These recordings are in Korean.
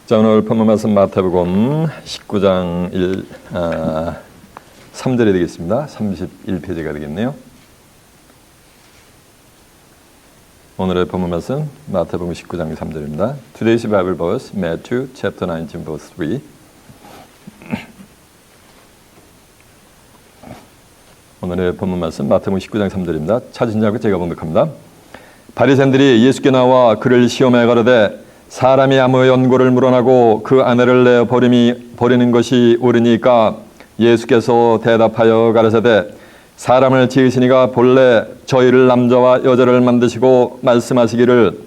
자, 오늘 본문 말씀 마태복음 19장 3절이 되겠습니다. 31페이지가 되겠네요. 오늘의 본문 말씀 마태복음 19장 3절입니다. Today's Bible verse, Matthew chapter 19 verse 3. 오늘의 본문 말씀 마태복음 19장 3절입니다. 찾으신 자고 제가 봉독합니다. 바리새인들이 예수께 나와 그를 시험해 가로되 사람이 아무 연고를 물어나고 그 아내를 내어 버리는 것이 옳으니까? 예수께서 대답하여 가라사대 사람을 지으시니가 본래 저희를 남자와 여자를 만드시고 말씀하시기를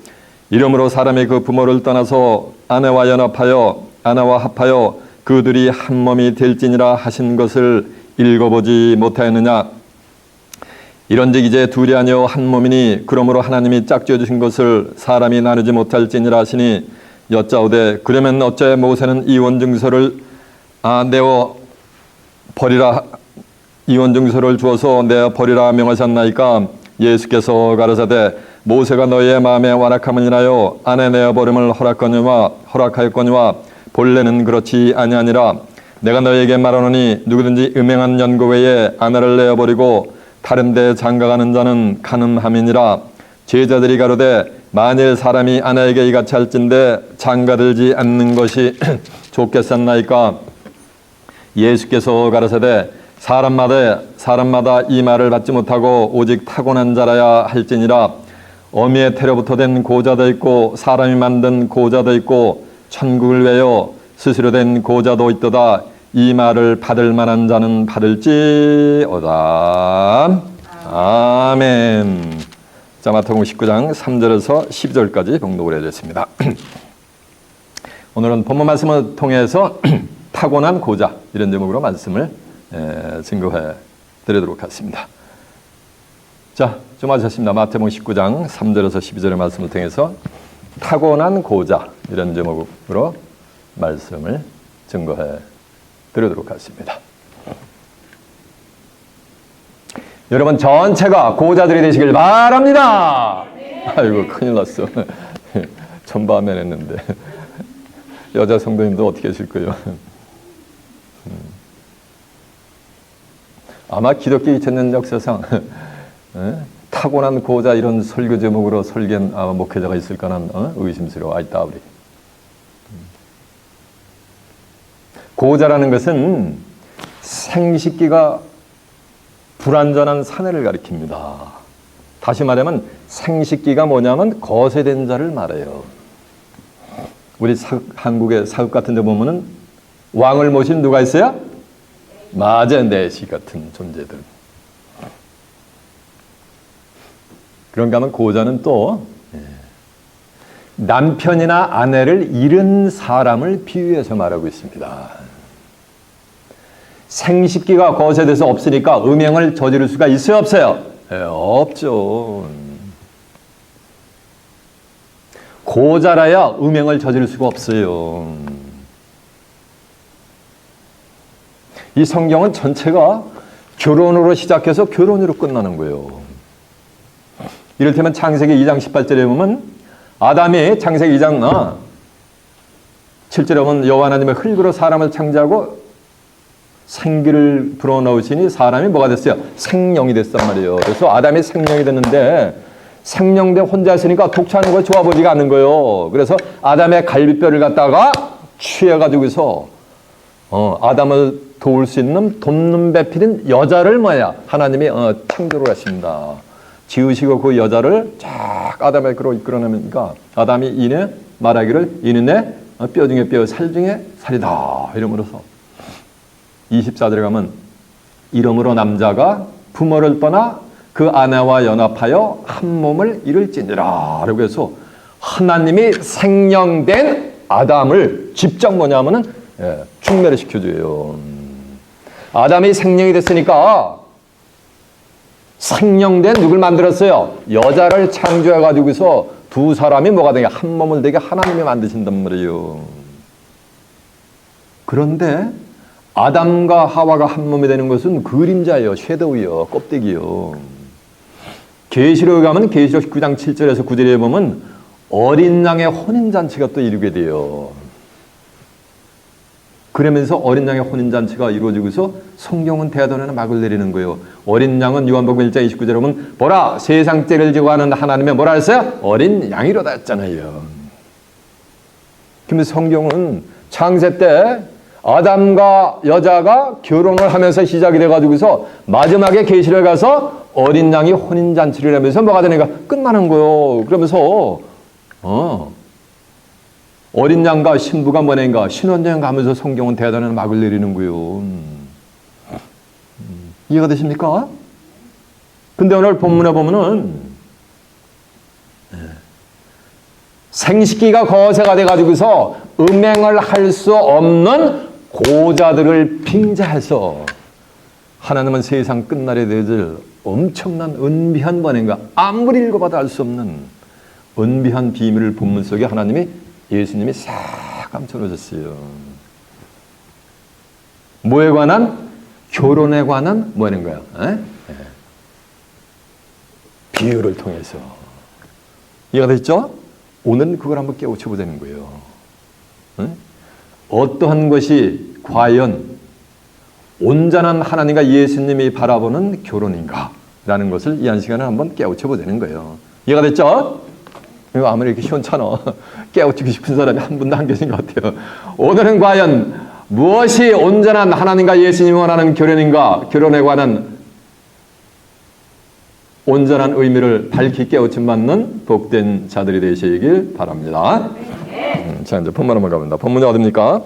이러므로 사람이 그 부모를 떠나서 아내와 연합하여 아내와 합하여 그들이 한 몸이 될지니라 하신 것을 읽어보지 못하였느냐? 이런즉 이제 둘이 아니요 한 몸이니 그러므로 하나님이 짝지어 주신 것을 사람이 나누지 못할지니라 하시니 여짜오되 그러면 어째 모세는 이혼 증서를 내어 버리라 이혼 증서를 주어서 내어 버리라 명하셨나이까? 예수께서 가라사대 모세가 너희의 마음에 완악함을 인하여 아내 내어 버림을 허락하였거니와 본래는 그렇지 아니하니라. 내가 너희에게 말하노니 누구든지 음행한 연고 외에 아내를 내어 버리고 다른 데 장가가는 자는 간음함이니라. 제자들이 가로되 만일 사람이 아내에게 이같이 할진대 장가들지 않는 것이 좋겠었나이까? 예수께서 가라사대 사람마다 이 말을 받지 못하고 오직 타고난 자라야 할지니라. 어미의 태로부터 된 고자도 있고 사람이 만든 고자도 있고 천국을 외여 스스로 된 고자도 있도다. 이 말을 받을 만한 자는 받을지어다. 아멘. 자, 마태복음 19장 3절에서 12절까지 봉독을 해드렸습니다. 오늘은 본문 말씀을 통해서 타고난 고자 이런 제목으로 말씀을 증거해 드리도록 하겠습니다. 자, 좀 하셨습니다. 마태복음 19장 3절에서 12절의 말씀을 통해서 타고난 고자 이런 제목으로 말씀을 증거해 드리도록 하겠습니다. 여러분 전체가 고자들이 되시길 바랍니다. 아이고 큰일 났어. 전밤에 했는데 여자 성도님도 어떻게 하실 거예요? 아마 기독교 2000년 역사상 타고난 고자 이런 설교 제목으로 설계한 목회자가 있을까는 의심스러워. I doubt it. 고자라는 것은 생식기가 불완전한 사내를 가리킵니다. 다시 말하면 생식기가 뭐냐면 거세된 자를 말해요. 우리 한국의 사극 같은 데 보면은 왕을 모신 누가 있어요? 맞아, 내시 같은 존재들. 그런가 하면 고자는 또 남편이나 아내를 잃은 사람을 비유해서 말하고 있습니다. 생식기가 거세돼서 없으니까 음행을 저지를 수가 있어요, 없어요? 없죠. 고자라야 음행을 저지를 수가 없어요. 이 성경은 전체가 결혼으로 시작해서 결혼으로 끝나는 거예요. 이를테면 창세기 2장 18절에 보면 아담이 창세기 2장 7절에 보면 여호와 하나님의 흙으로 사람을 창조하고 생기를 불어넣으시니 사람이 뭐가 됐어요? 생명이 됐단 말이에요. 그래서 아담이 생명이 됐는데 생명대 혼자 있으니까 독차하는 거 좋아 보이지가 않는 거예요. 그래서 아담의 갈비뼈를 갖다가 취해가지고서 아담을 도울 수 있는 돕는 배필인 여자를 하나님이 창조를 하십니다. 지으시고 그 여자를 쫙 아담의 그로 이끌어내니까 아담이 이내 말하기를 이는 내 뼈 중에 뼈 살 중에 살이다 이러므로서 24절에 가면 이러므로 남자가 부모를 떠나 그 아내와 연합하여 한 몸을 이룰지니라 라고 해서 하나님이 생명된 아담을 직접 뭐냐면은 충매를 시켜줘요. 아담이 생명이 됐으니까 생명된 누굴 만들었어요? 여자를 창조해가지고서 두 사람이 뭐가 되게 한 몸을 되게 하나님이 만드신단 말이에요. 그런데 아담과 하와가 한 몸이 되는 것은 그림자예요. 섀도우요. 껍데기요. 계시록에 가면 계시록 19장 7절에서 9절에 보면 어린 양의 혼인잔치가 또 이루게 돼요. 그러면서 어린 양의 혼인잔치가 이루어지고서 성경은 대단한 막을 내리는 거예요. 어린 양은 요한복음 1장 29절에 보면 보라 세상 때를 지고 하는 하나님의 뭐라 했어요? 어린 양이로다 했잖아요. 그러면서 성경은 창세 때 아담과 여자가 결혼을 하면서 시작이 돼가지고서 마지막에 계시를 가서 어린 양이 혼인잔치를 하면서 뭐가 되니까 끝나는 거예요. 그러면서 어린 양과 신부가 뭐냐니까 신혼여행 가면서 성경은 대단한 막을 내리는 거예요. 이해가 되십니까? 근데 오늘 본문에 보면은 생식기가 거세가 돼가지고서 음행을 할 수 없는 고자들을 빙자해서 하나님은 세상 끝날에 되어질 엄청난 은비한 번인가 아무리 읽어봐도 알 수 없는 은비한 비밀을 본문 속에 하나님이 예수님이 싹 감춰놓으셨어요. 뭐에 관한? 결혼에 관한 뭐라는 거야? 비유를 통해서. 이해가 됐죠? 오늘은 그걸 한번 깨우쳐보자는 거예요. 어떠한 것이 과연 온전한 하나님과 예수님이 바라보는 결혼인가? 라는 것을 이 한 시간에 한번 깨우쳐보자는 거예요. 이해가 됐죠? 이거 아무리 이렇게 시원찮아. 깨우치고 싶은 사람이 한 분도 안 계신 것 같아요. 오늘은 과연 무엇이 온전한 하나님과 예수님이 원하는 결혼인가? 결혼에 관한 온전한 의미를 밝히 깨우침 받는 복된 자들이 되시길 바랍니다. 자, 이제 본문 한번 가봅니다. 본문이 어딥니까?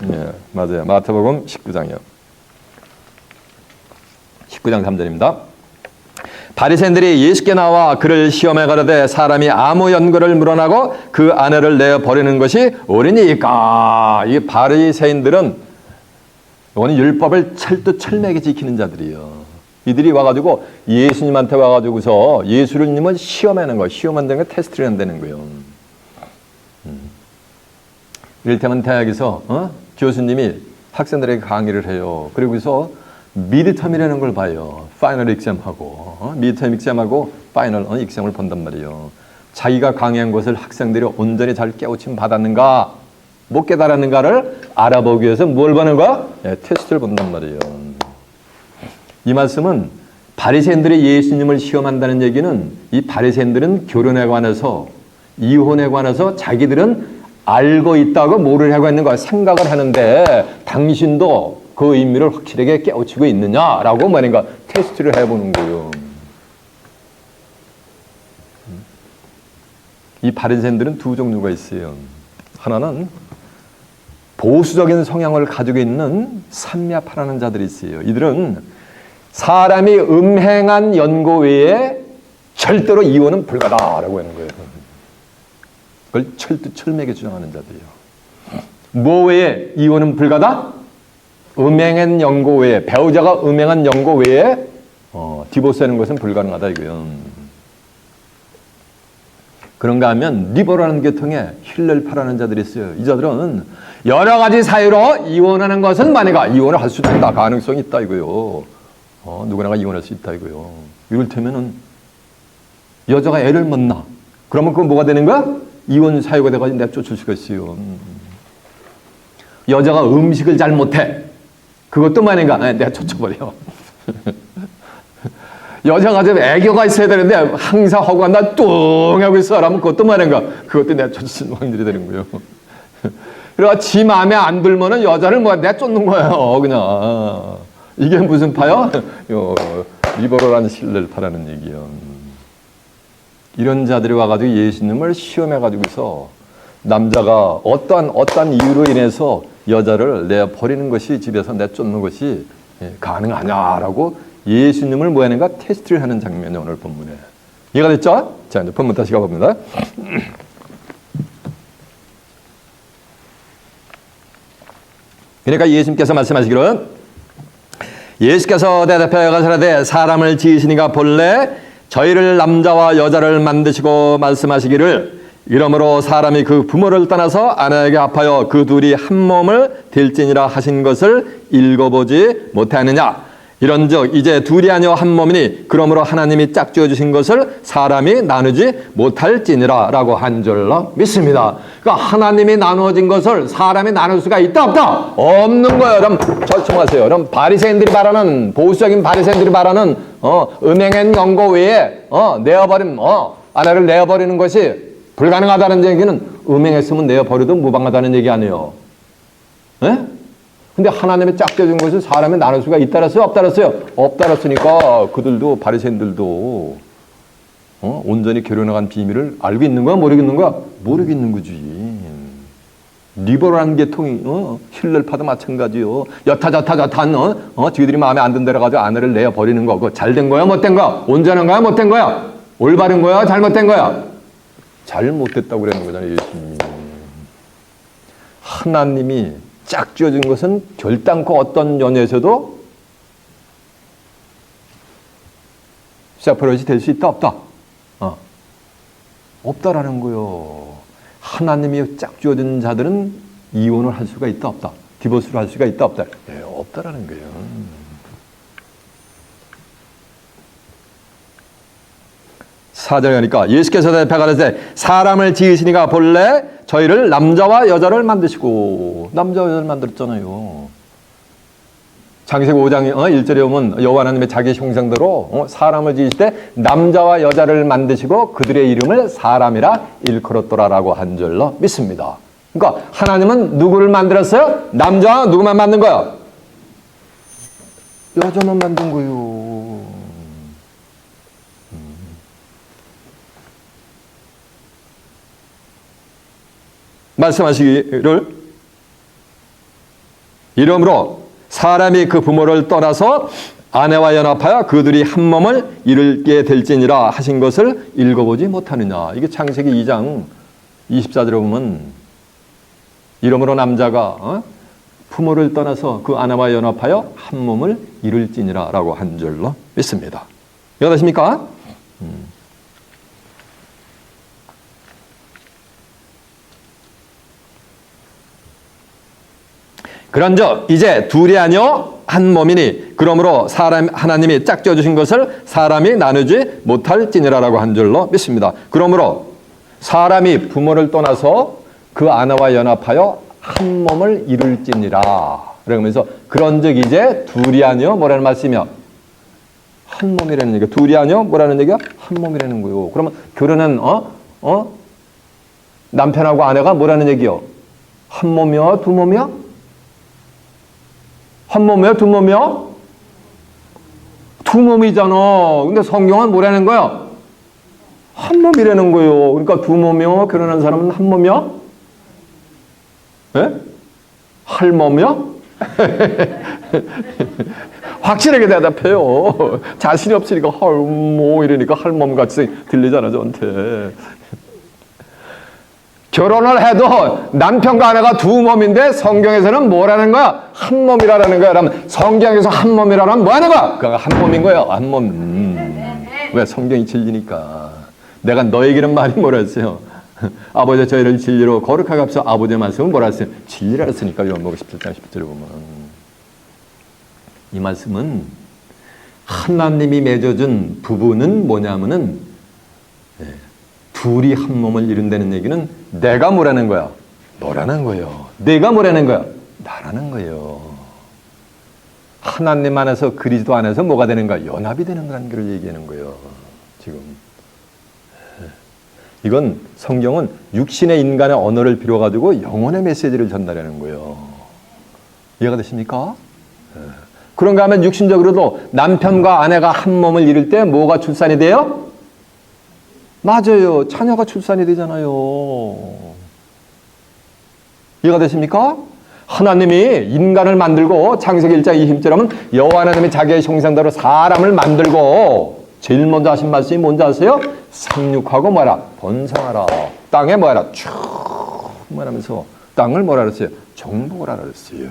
네, 맞아요. 마태복음 19장이요. 19장 3절입니다. 바리새인들이 예수께 나와 그를 시험해 가로되 사람이 아무 연고를 물어나고 그 아내를 내어 버리는 것이 옳으니까. 이 바리새인들은 이거는 율법을 철두철미하게 지키는 자들이에요. 이들이 와가지고 예수님한테 와가지고서 예수님을 시험하는 거예요. 시험한다는 거 테스트를 한다는 거예요. 이를테면 대학에서 교수님이 학생들에게 강의를 해요. 그리고서 미드텀이라는 걸 봐요. 파이널 익셈하고 미드텀 익셈하고 파이널 익셈을 본단 말이에요. 자기가 강의한 것을 학생들이 온전히 잘 깨우침 받았는가 못 깨달았는가를 알아보기 위해서 뭘 보는 거야? 테스트를 본단 말이에요. 이 말씀은 바리새인들이 예수님을 시험한다는 얘기는 이 바리새인들은 결혼에 관해서 이혼에 관해서 자기들은 알고 있다고 모르려고 있는 거야. 생각을 하는데 당신도 그 의미를 확실하게 깨우치고 있느냐라고 말인가 테스트를 해보는 거예요. 이 바리새인들은 두 종류가 있어요. 하나는 보수적인 성향을 가지고 있는 삼야파라는 자들이 있어요. 이들은 사람이 음행한 연고 외에 절대로 이혼은 불가다라고 하는 거예요. 그걸 철두철미하게 주장하는 자들이에요. 뭐 외에 이혼은 불가다? 음행한 연고 외에, 배우자가 음행한 연고 외에 디보스하는 것은 불가능하다 이거예요. 그런가 하면 리버라는 계통에 힐렐파라는 자들이 있어요. 이 자들은 여러 가지 사유로 이혼하는 것은 만약에 이혼을 할 수도 있다. 가능성이 있다 이거예요. 누구나가 이혼할 수 있다 이거예요. 이를테면은 여자가 애를 못 낳아. 그러면 그건 뭐가 되는 거야? 이혼 사유가 돼가지고 내쫓을 수가 있어요. 여자가 음식을 잘 못해. 그것도 만약에 내쫓아버려. 여자가 좀 애교가 있어야 되는데 항상 하고 나 뚱 하고 있어. 라면 그것도 말인가. 그것도 내쫓는 확률이 되는 거예요. 그러니까 지 마음에 안 들면은 여자를 뭐 내쫓는 거예요. 그냥. 이게 무슨 파요? 리버럴한 힐렐파라는 얘기예요. 이런 자들이 와가지고 예수님을 시험해가지고서 남자가 어떠한 이유로 인해서 여자를 내버리는 것이 집에서 내쫓는 것이 가능하냐라고 예수님을 뭐 하는가 테스트를 하는 장면이 오늘 본문에. 이해가 됐죠? 자, 이제 본문 다시 가봅니다. 그러니까 예수님께서 말씀하시기를 예수께서 대답하여 가시되 사람을 지으시니가 본래 저희를 남자와 여자를 만드시고 말씀하시기를 이러므로 사람이 그 부모를 떠나서 아내에게 합하여 그 둘이 한 몸을 될지니라 하신 것을 읽어보지 못하느냐. 이런즉 이제 둘이 아니여 한 몸이니 그러므로 하나님이 짝지어 주신 것을 사람이 나누지 못할지니라 라고 한 줄로 믿습니다. 그러니까 하나님이 나누어진 것을 사람이 나눌 수가 있다 없다? 없는 거예요. 그럼 절충하세요. 그럼 바리새인들이 말하는 보수적인 바리새인들이 말하는 음행한 연고 외에 아내를 내어버리는 것이 불가능하다는 얘기는 음행했으면 내어버려도 무방하다는 얘기 아니에요. 예? 근데 하나님의 짝져준 것을 사람이 나눌 수가 있다랬어요? 없다랬어요? 없다랬으니까 그들도 바리새인들도 온전히 결혼해간 비밀을 알고 있는 거야? 모르겠는 거야? 모르겠는 거지. 리버럴한 계통이 힐ler파도 마찬가지요. 여타저타저탄 지들이 마음에 안 든다고 가지고 아내를 내어버리는 거. 그거 잘된 거야? 못된 거야? 온전한 거야? 못된 거야? 올바른 거야? 잘못된 거야? 잘못됐다고 그러는 거잖아요. 예수님이. 하나님이 짝지어준 것은 결단코 어떤 연애에서도 세퍼레이트 될 수 있다 없다? 없다라는 거요. 하나님이 짝지어준 자들은 이혼을 할 수가 있다 없다? 디보스를 할 수가 있다 없다? 네, 없다라는 거예요. 사절에 가니까 예수께서 대답해 가라사대 사람을 지으시니가 본래 저희를 남자와 여자를 만드시고 남자와 여자를 만들었잖아요. 창세기 5장 1절에 보면 여호와 하나님의 자기 형상대로 사람을 지으실 때 남자와 여자를 만드시고 그들의 이름을 사람이라 일컬었더라라고 한 줄로 믿습니다. 그러니까 하나님은 누구를 만들었어요? 남자와 누구만 만든 거야? 여자만 만든 거요. 말씀하시기를 이러므로 사람이 그 부모를 떠나서 아내와 연합하여 그들이 한 몸을 이루게 될지니라 하신 것을 읽어보지 못하느냐. 이게 창세기 2장 24절에 보면 이러므로 남자가 부모를 떠나서 그 아내와 연합하여 한 몸을 이룰지니라 라고 한 줄로 믿습니다. 이해되십니까? 그런즉 이제 둘이 아니요 한 몸이니 그러므로 하나님이 짝지어 주신 것을 사람이 나누지 못할지니라라고 한 줄로 믿습니다. 그러므로 사람이 부모를 떠나서 그 아내와 연합하여 한 몸을 이룰지니라 그러면서 그런즉 이제 둘이 아니요 뭐라는 말씀이야? 한 몸이라는 얘기야. 둘이 아니요 뭐라는 얘기야? 한 몸이라는 거요. 그러면 결혼한 남편하고 아내가 뭐라는 얘기요? 한 몸이야? 두 몸이야? 한 몸이야? 두 몸이야? 두 몸이잖아. 근데 성경은 뭐라는 거야? 한 몸이라는 거예요. 그러니까 두 몸이요. 결혼한 사람은 한 몸이야? 예? 할몸이야? 확실하게 대답해요. 자신이 없으니까 할모 이러니까 할몸 같이 들리잖아 저한테. 결혼을 해도 남편과 아내가 두 몸인데 성경에서는 뭐라는 거야? 한 몸이라는 거야. 그러면 성경에서 한 몸이라는 뭐 하는 거야? 그러니까 한 몸인 거예요. 한 몸. 왜? 성경이 진리니까. 내가 너에게는 말이 뭐라 했어요? 아버지 저희를 진리로 거룩하게 합시다. 아버지의 말씀은 뭐라 했어요? 진리라 했으니까 요한복음 17장 10절에 보면 이 말씀은 하나님이 맺어준 부부는 뭐냐면은 둘이 한 몸을 이룬다는 얘기는 내가 뭐라는 거야? 너라는 거예요. 내가 뭐라는 거야? 나라는 거예요. 하나님 안에서 그리스도 안에서 뭐가 되는 거야? 연합이 되는 거라는 걸 얘기하는 거예요. 지금 이건 성경은 육신의 인간의 언어를 빌어가지고 영혼의 메시지를 전달하는 거예요. 이해가 되십니까? 그런가 하면 육신적으로도 남편과 아내가 한 몸을 이룰 때 뭐가 출산이 돼요? 맞아요. 자녀가 출산이 되잖아요. 이해가 되십니까? 하나님이 인간을 만들고 창세기 1장 20절에 하면 여호와 하나님이 자기의 형상대로 사람을 만들고 제일 먼저 하신 말씀이 뭔지 아세요? 생육하고 뭐라? 번성하라. 땅에 뭐라? 충만하면서 땅을 뭐라 그랬어요? 정복하라 그랬어요.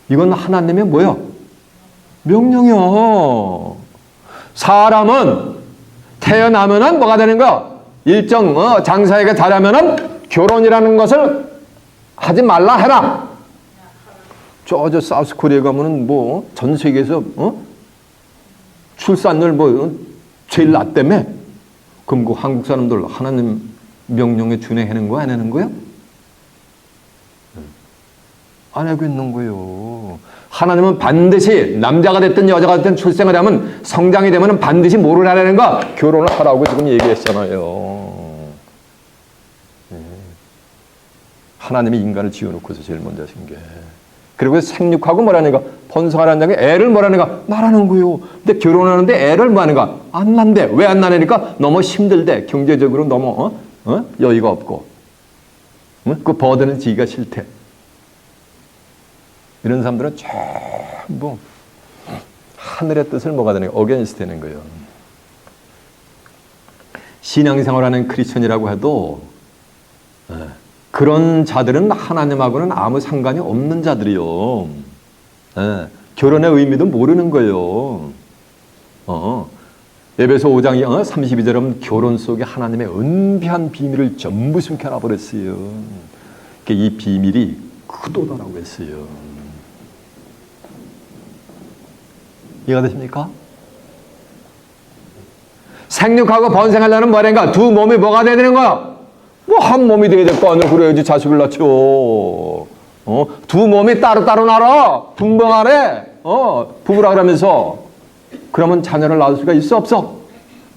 이건 하나님의 뭐야? 명령이야. 사람은 태어나면은 뭐가 되는 거야? 일정 장사에게 잘하면은 결혼이라는 것을 하지 말라 해라. 저 사우스 코리아 가면은 뭐 전 세계에서 출산율 제일 낮다며? 그럼 그 한국 사람들 하나님 명령에 준행하는 거 안 하는 거요? 안 하고 있는 거요. 하나님은 반드시 남자가 됐든 여자가 됐든 출생을 하면 성장이 되면 반드시 뭐를 하라는 거? 결혼을 하라고 지금 얘기했잖아요. 하나님이 인간을 지어놓고서 제일 먼저 하신 게. 그리고 생육하고 뭐라는가? 번성하라는 게 애를 뭐라는가? 낳으라는 거요. 근데 결혼하는데 애를 뭐하는가? 안 낳는데. 왜 안 낳으니까? 너무 힘들대. 경제적으로 너무 여유가 없고. 그 버드는 지기가 싫대. 이런 사람들은 전부 하늘의 뜻을 뭐가 되는 거예요? 어게인스트 되는 거예요. 신앙생활하는 크리스천이라고 해도 그런 자들은 하나님하고는 아무 상관이 없는 자들이요. 결혼의 의미도 모르는 거예요. 에베소 5장 32절은 결혼 속에 하나님의 은비한 비밀을 전부 숨겨놔 버렸어요. 이 비밀이 크도다라고 했어요. 이해가 되십니까? 생육하고 번성하려는 뭐란가? 두 몸이 뭐가 돼야 되는 거야? 뭐 한 몸이 돼야 될 거 아니야. 그래야지 자식을 낳죠. 두 몸이 따로따로 날아. 분봉하래. 부부라 그러면서. 그러면 자녀를 낳을 수가 있어 없어?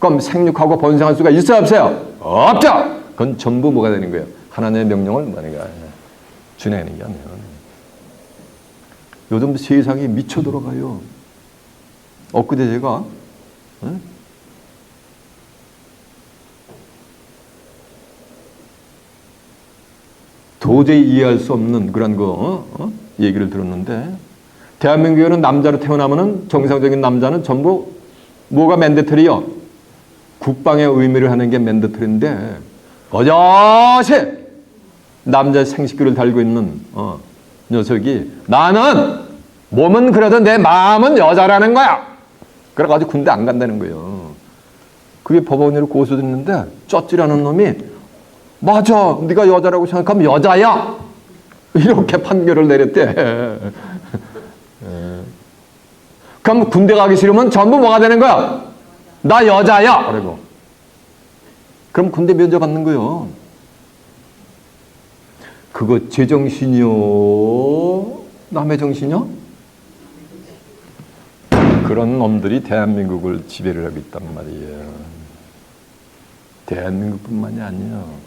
그럼 생육하고 번성할 수가 있어 없어요? 없죠. 그건 전부 뭐가 되는 거예요? 하나님의 명령을 뭐하는가? 준행하는 게 아니에요. 요즘 세상이 미쳐 돌아가요. 엊그제 제가 도저히 이해할 수 없는 그런 얘기를 들었는데, 대한민국에는 남자로 태어나면은 정상적인 남자는 전부 뭐가 맨데터리요? 국방의 의무를 하는 게 맨데터리인데, 어저씨 남자 생식기를 달고 있는 녀석이 나는 몸은 그래도 내 마음은 여자라는 거야. 그래가지고 군대 안 간다는 거예요. 그게 법원으로 고소됐는데 쩌찌라는 놈이 맞아, 네가 여자라고 생각하면 여자야, 이렇게 판결을 내렸대. 그럼 군대 가기 싫으면 전부 뭐가 되는 거야? 나 여자야. 그리고 그럼 군대 면제받는 거예요. 그거 제정신이요? 남의 정신이요? 그런 놈들이 대한민국을 지배를 하고 있단 말이에요. 대한민국뿐만이 아니에요.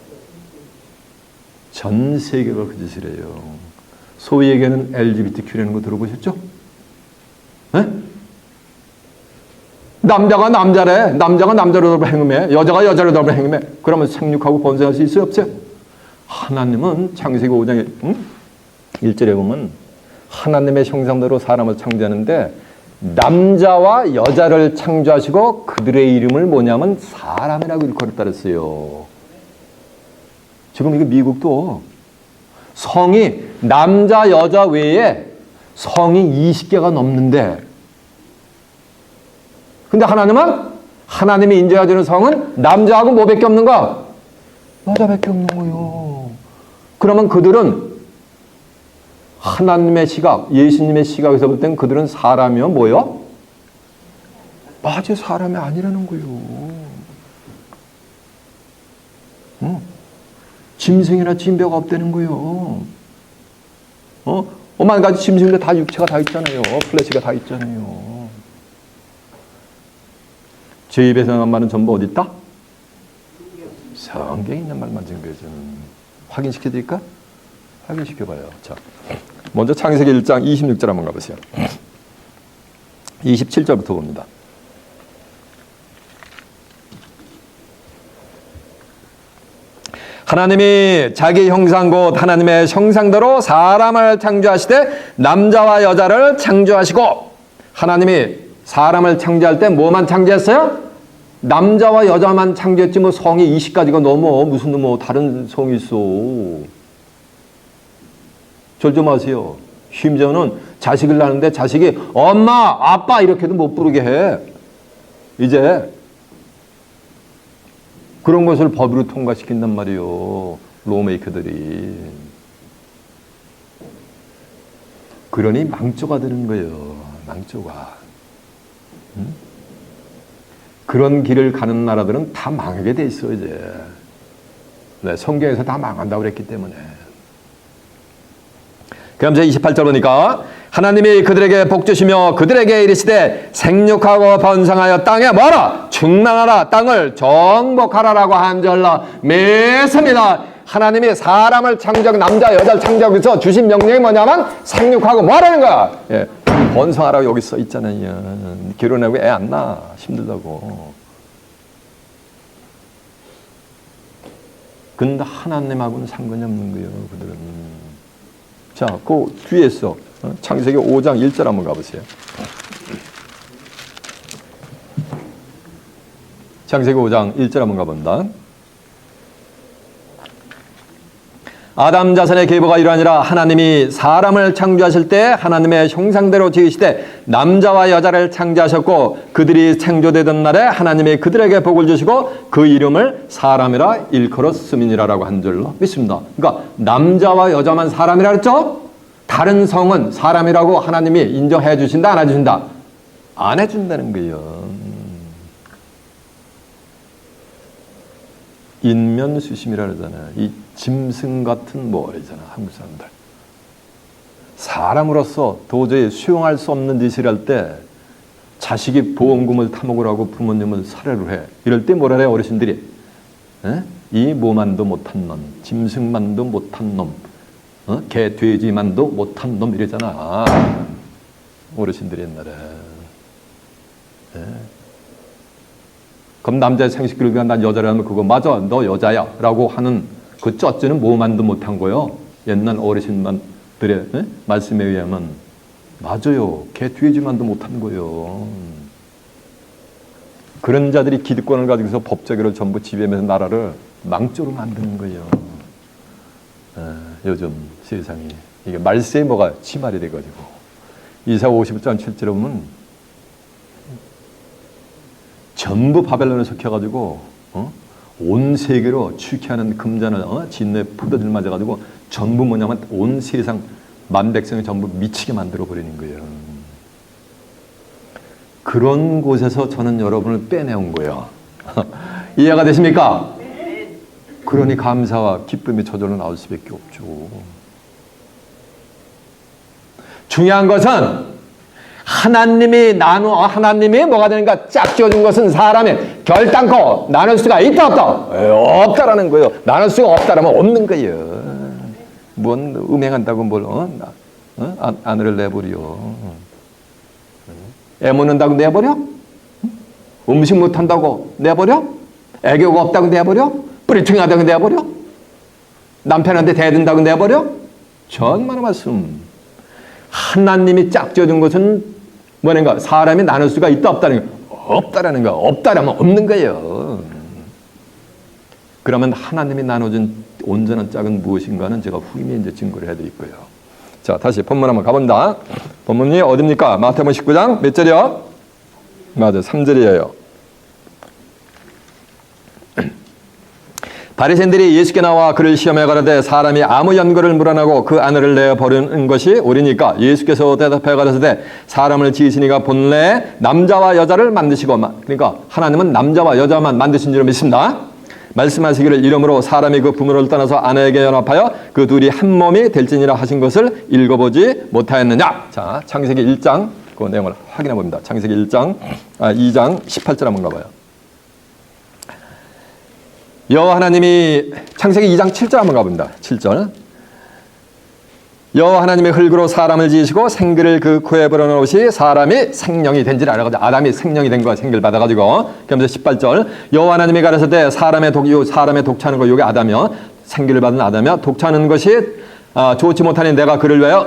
전 세계가 그 짓을 해요. 소위 얘기하는 LGBTQ라는 거 들어보셨죠? 네? 남자가 남자래. 남자가 남자로 행음해. 여자가 여자로 행음해. 그러면 생육하고 번성할 수 있어요? 없어요? 하나님은 창세기 5장 1절에 보면 하나님의 형상대로 사람을 창조하는데 남자와 여자를 창조하시고 그들의 이름을 뭐냐면 사람이라고 일컬었다 그랬어요. 지금 이거 미국도 성이 남자 여자 외에 성이 20개가 넘는데, 근데 하나님은 하나님이 인정해주는 성은 남자하고 뭐밖에 없는 거야? 여자밖에 없는 거예요. 그러면 그들은 하나님의 시각, 예수님의 시각에서 볼 땐 그들은 사람이요 뭐요? 맞아, 사람이 아니라는 거예요. 짐승이나 진배가 없다는 거예요. 오만 가지 짐승들 다 육체가 다 있잖아요. 플래시가 다 있잖아요. 제 입에서 나온 말은 전부 어디 있다? 성경에 있는 말만 증거해주는. 확인시켜 드릴까? 확인시켜 봐요. 자, 먼저 창세기 1장 26절 한번 가보세요. 27절부터 봅니다. 하나님이 자기 형상 곧 하나님의 형상대로 사람을 창조하시되 남자와 여자를 창조하시고, 하나님이 사람을 창조할 때 뭐만 창조했어요? 남자와 여자만 창조했지 뭐 성이 20가지가 넘어. 무슨 뭐 다른 성이 있어. 절 좀 아세요. 심지어는 자식을 낳는데 자식이 엄마, 아빠 이렇게도 못 부르게 해. 이제 그런 것을 법으로 통과시킨단 말이에요. 로메이커들이. 그러니 망조가 되는 거예요. 망조가. 그런 길을 가는 나라들은 다 망하게 돼 있어 이제. 네, 성경에서 다 망한다고 그랬기 때문에. 그럼 이제 28절 보니까 하나님이 그들에게 복 주시며 그들에게 이르시되 생육하고 번성하여 땅에 뭐라 충만하라 땅을 정복하라라고 한절로 맺습니다. 하나님이 사람을 남자 여자를 창조해서 주신 명령이 뭐냐면 생육하고 뭐라는 거야. 예, 번성하라고 여기 써 있잖아요. 결혼하고 애 안 낳아 힘들다고. 근데 하나님하고는 상관이 없는 거예요. 그들은. 자, 그 뒤에서 창세기 5장 1절 한번 가보세요. 창세기 5장 1절 한번 가본다. 아담 자손의 계보가 이러하니라. 하나님이 사람을 창조하실 때 하나님의 형상대로 지으시되 남자와 여자를 창조하셨고 그들이 창조되던 날에 하나님이 그들에게 복을 주시고 그 이름을 사람이라 일컬었음이니라라고 한 줄로 믿습니다. 그러니까 남자와 여자만 사람이라 그랬죠? 다른 성은 사람이라고 하나님이 인정해 주신다, 안 해주신다? 안 해준다는 거예요. 인면수심이라 그러잖아요. 이 짐승 같은 머리잖아, 한국 사람들. 사람으로서 도저히 수용할 수 없는 짓을 할 때 자식이 보험금을 타먹으라고 부모님을 살해를 해. 이럴 때 뭐라 해요, 어르신들이? 에? 이 모만도 못한 놈, 짐승만도 못한 놈, 개, 돼지만도 못한 놈 이러잖아. 어르신들이 옛날에. 에? 그럼 남자의 생식기를 위한 난 여자라면 그거 맞아, 너 여자야 라고 하는 그 쩌찌는 모만도 못한 거요. 옛날 어르신들의 말씀에 의하면 맞아요. 개 돼지만도 못한 거요. 그런 자들이 기득권을 가지고서 법제계를 전부 지배하면서 나라를 망조로 만드는 거예요. 요즘 세상이 이게 말세에 뭐가 치말이 돼가지고 이사 50장 7절에 보면 전부 바벨론에 속혀가지고 온 세계로 취케하는 금잔을 진노에 포도들 맞아가지고 전부 뭐냐면 온 세상 만백성이 전부 미치게 만들어 버리는 거예요. 그런 곳에서 저는 여러분을 빼내온 거예요. 이해가 되십니까? 그러니 감사와 기쁨이 저절로 나올 수밖에 없죠. 중요한 것은 하나님이 뭐가 되는가 짝 지어준 것은 사람이 결단코 나눌 수가 있다 없다? 없다라는 거예요. 나눌 수가 없다라면 없는 거예요. 뭔 음행한다고 뭘 아내를 내버려. 애 묻는다고 내버려? 음식 못한다고 내버려? 애교가 없다고 내버려? 뿌리퉁이하다고 내버려? 남편한테 대든다고 내버려? 정말 말씀. 하나님이 짝 지어준 것은 뭐는가? 사람이 나눌 수가 있다 없다는 거. 없다라는 거. 없다라면 없는 거예요. 그러면 하나님이 나눠준 온전한 짝은 무엇인가는 제가 후임에 이제 증거를 해드릴 거예요. 자, 다시 본문 한번 가본다. 본문이 어딥니까? 마태복음 19장 몇 절이요? 맞아요. 3절이에요. 바리새인들이 예수께 나와 그를 시험해 가라되 사람이 아무 연고를 물어나고 그 아내를 내어 버리는 것이 옳으니까 예수께서 대답해 가라사대 사람을 지으시니가 본래 남자와 여자를 만드시고 그러니까 하나님은 남자와 여자만 만드신 줄 믿습니다. 말씀하시기를 이러므로 사람이 그 부모를 떠나서 아내에게 연합하여 그 둘이 한 몸이 될지니라 하신 것을 읽어보지 못하였느냐. 자, 창세기 1장 그 내용을 확인해 봅니다. 창세기 2장 18절 한번 가봐요. 여호와 하나님이 창세기 2장 7절 한번 가봅니다. 7절. 여호와 하나님이 흙으로 사람을 지으시고 생기를 그 코에 불어넣으시 사람이 생명이 된지를 알아가지고 아담이 생명이 된 거야. 생기를 받아가지고. 그러면서 18절. 여호와 하나님이 가라사대 사람의 독차는 거 요게 아담이요. 생기를 받은 아담이요. 독차는 것이 좋지 못하니 내가 그를 위하여